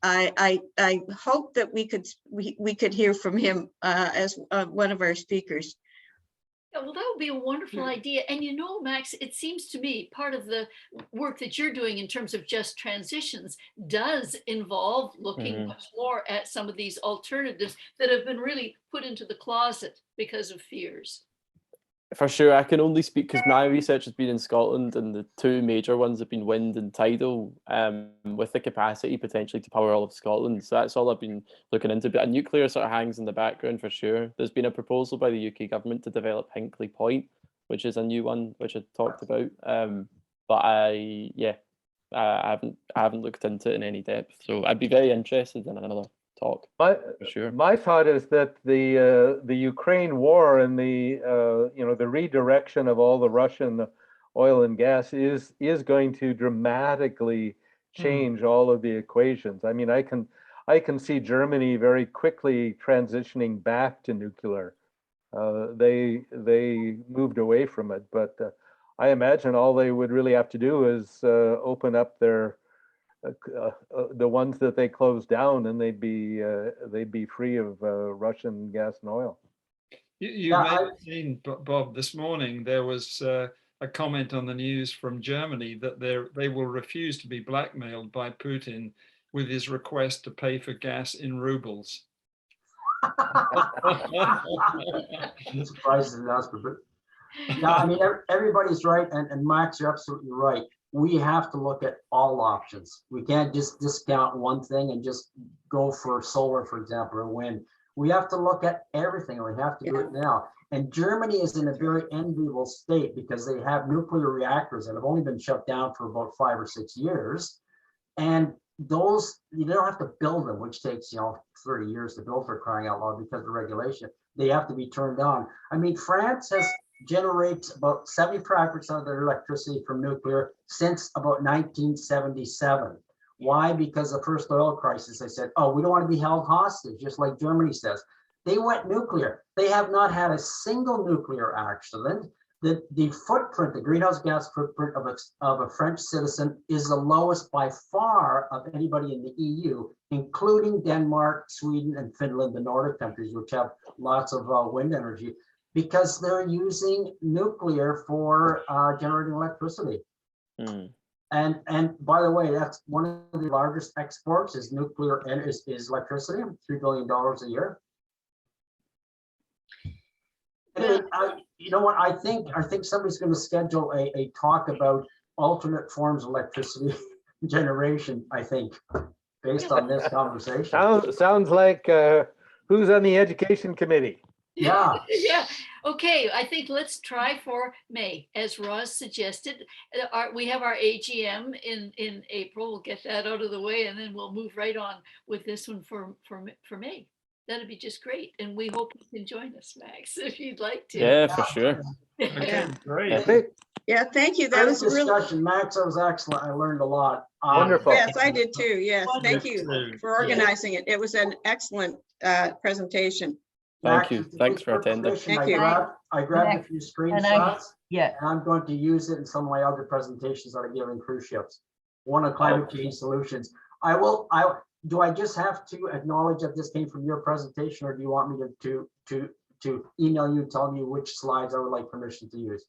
I hope that we could hear from him as one of our speakers.
Yeah, well, that would be a wonderful idea. And you know, Max, it seems to me part of the work that you're doing in terms of just transitions does involve looking much more at some of these alternatives that have been really put into the closet because of fears.
For sure, I can only speak because my research has been in Scotland, and the two major ones have been wind and tidal, with the capacity potentially to power all of Scotland. So that's all I've been looking into. But nuclear sort of hangs in the background for sure. There's been a proposal by the UK government to develop Hinkley Point, which is a new one which I talked about. But I haven't looked into it in any depth. So I'd be very interested in another talk. For sure.
My thought is that the Ukraine war and the the redirection of all the Russian oil and gas is going to dramatically change all of the equations. I mean, I can see Germany very quickly transitioning back to nuclear. They moved away from it, but I imagine all they would really have to do is open up their the ones that they closed down, and they'd be free of Russian gas and oil.
You may have seen, Bob, this morning there was a comment on the news from Germany that they will refuse to be blackmailed by Putin with his request to pay for gas in rubles.
Surprises and that's but no, I mean everybody's right, and Max, you're absolutely right. We have to look at all options. We can't just discount one thing and just go for solar, for example, or wind. We have to look at everything. We have to do it now. And Germany is in a very enviable state because they have nuclear reactors that have only been shut down for about 5 or 6 years. And those, you don't have to build them, which takes 30 years to build, for crying out loud, because of regulation. They have to be turned on. I mean, France has generates about 75% of their electricity from nuclear since about 1977. Why? Because the first oil crisis, they said, oh, we don't want to be held hostage, just like Germany says. They went nuclear. They have not had a single nuclear accident. The footprint, the greenhouse gas footprint of a French citizen is the lowest by far of anybody in the EU, including Denmark, Sweden, and Finland, the Nordic countries, which have lots of wind energy, because they're using nuclear for generating electricity. And by the way, that's one of the largest exports is nuclear and is electricity, $3 billion a year. Anyway, you know what? I think somebody's going to schedule a talk about alternate forms of electricity generation. I think, based on this conversation.
Sounds like who's on the education committee?
Yeah.
Yeah. Okay. I think let's try for May, as Roz suggested. We have our AGM in April. We'll get that out of the way, and then we'll move right on with this one for May. That'd be just great. And we hope you can join us, Max, if you'd like to.
Yeah, for sure.
Okay, great.
Yeah, thank you. That
Great
was really,
discussion, Max. That was excellent. I learned a lot.
Wonderful.
yes, I did too. Yes, thank you
Wonderful.
for organizing it. It was an excellent presentation.
Thank
Max,
you.
just a
Thanks
quick
for attending.
preparation.
Thank you.
I grabbed a
Max,
few
and
screenshots,
yeah,
and I'm going to use it in some of my other presentations that I give in cruise ships. One on climate change solutions. Do I just have to acknowledge that this came from your presentation, or do you want me to email you telling you which slides I would like permission to use?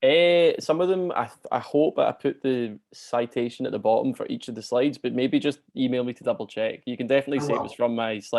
Some of them, I hope that I put the citation at the bottom for each of the slides, but maybe just email me to double check. You can definitely
I
say it
will.
was from my slide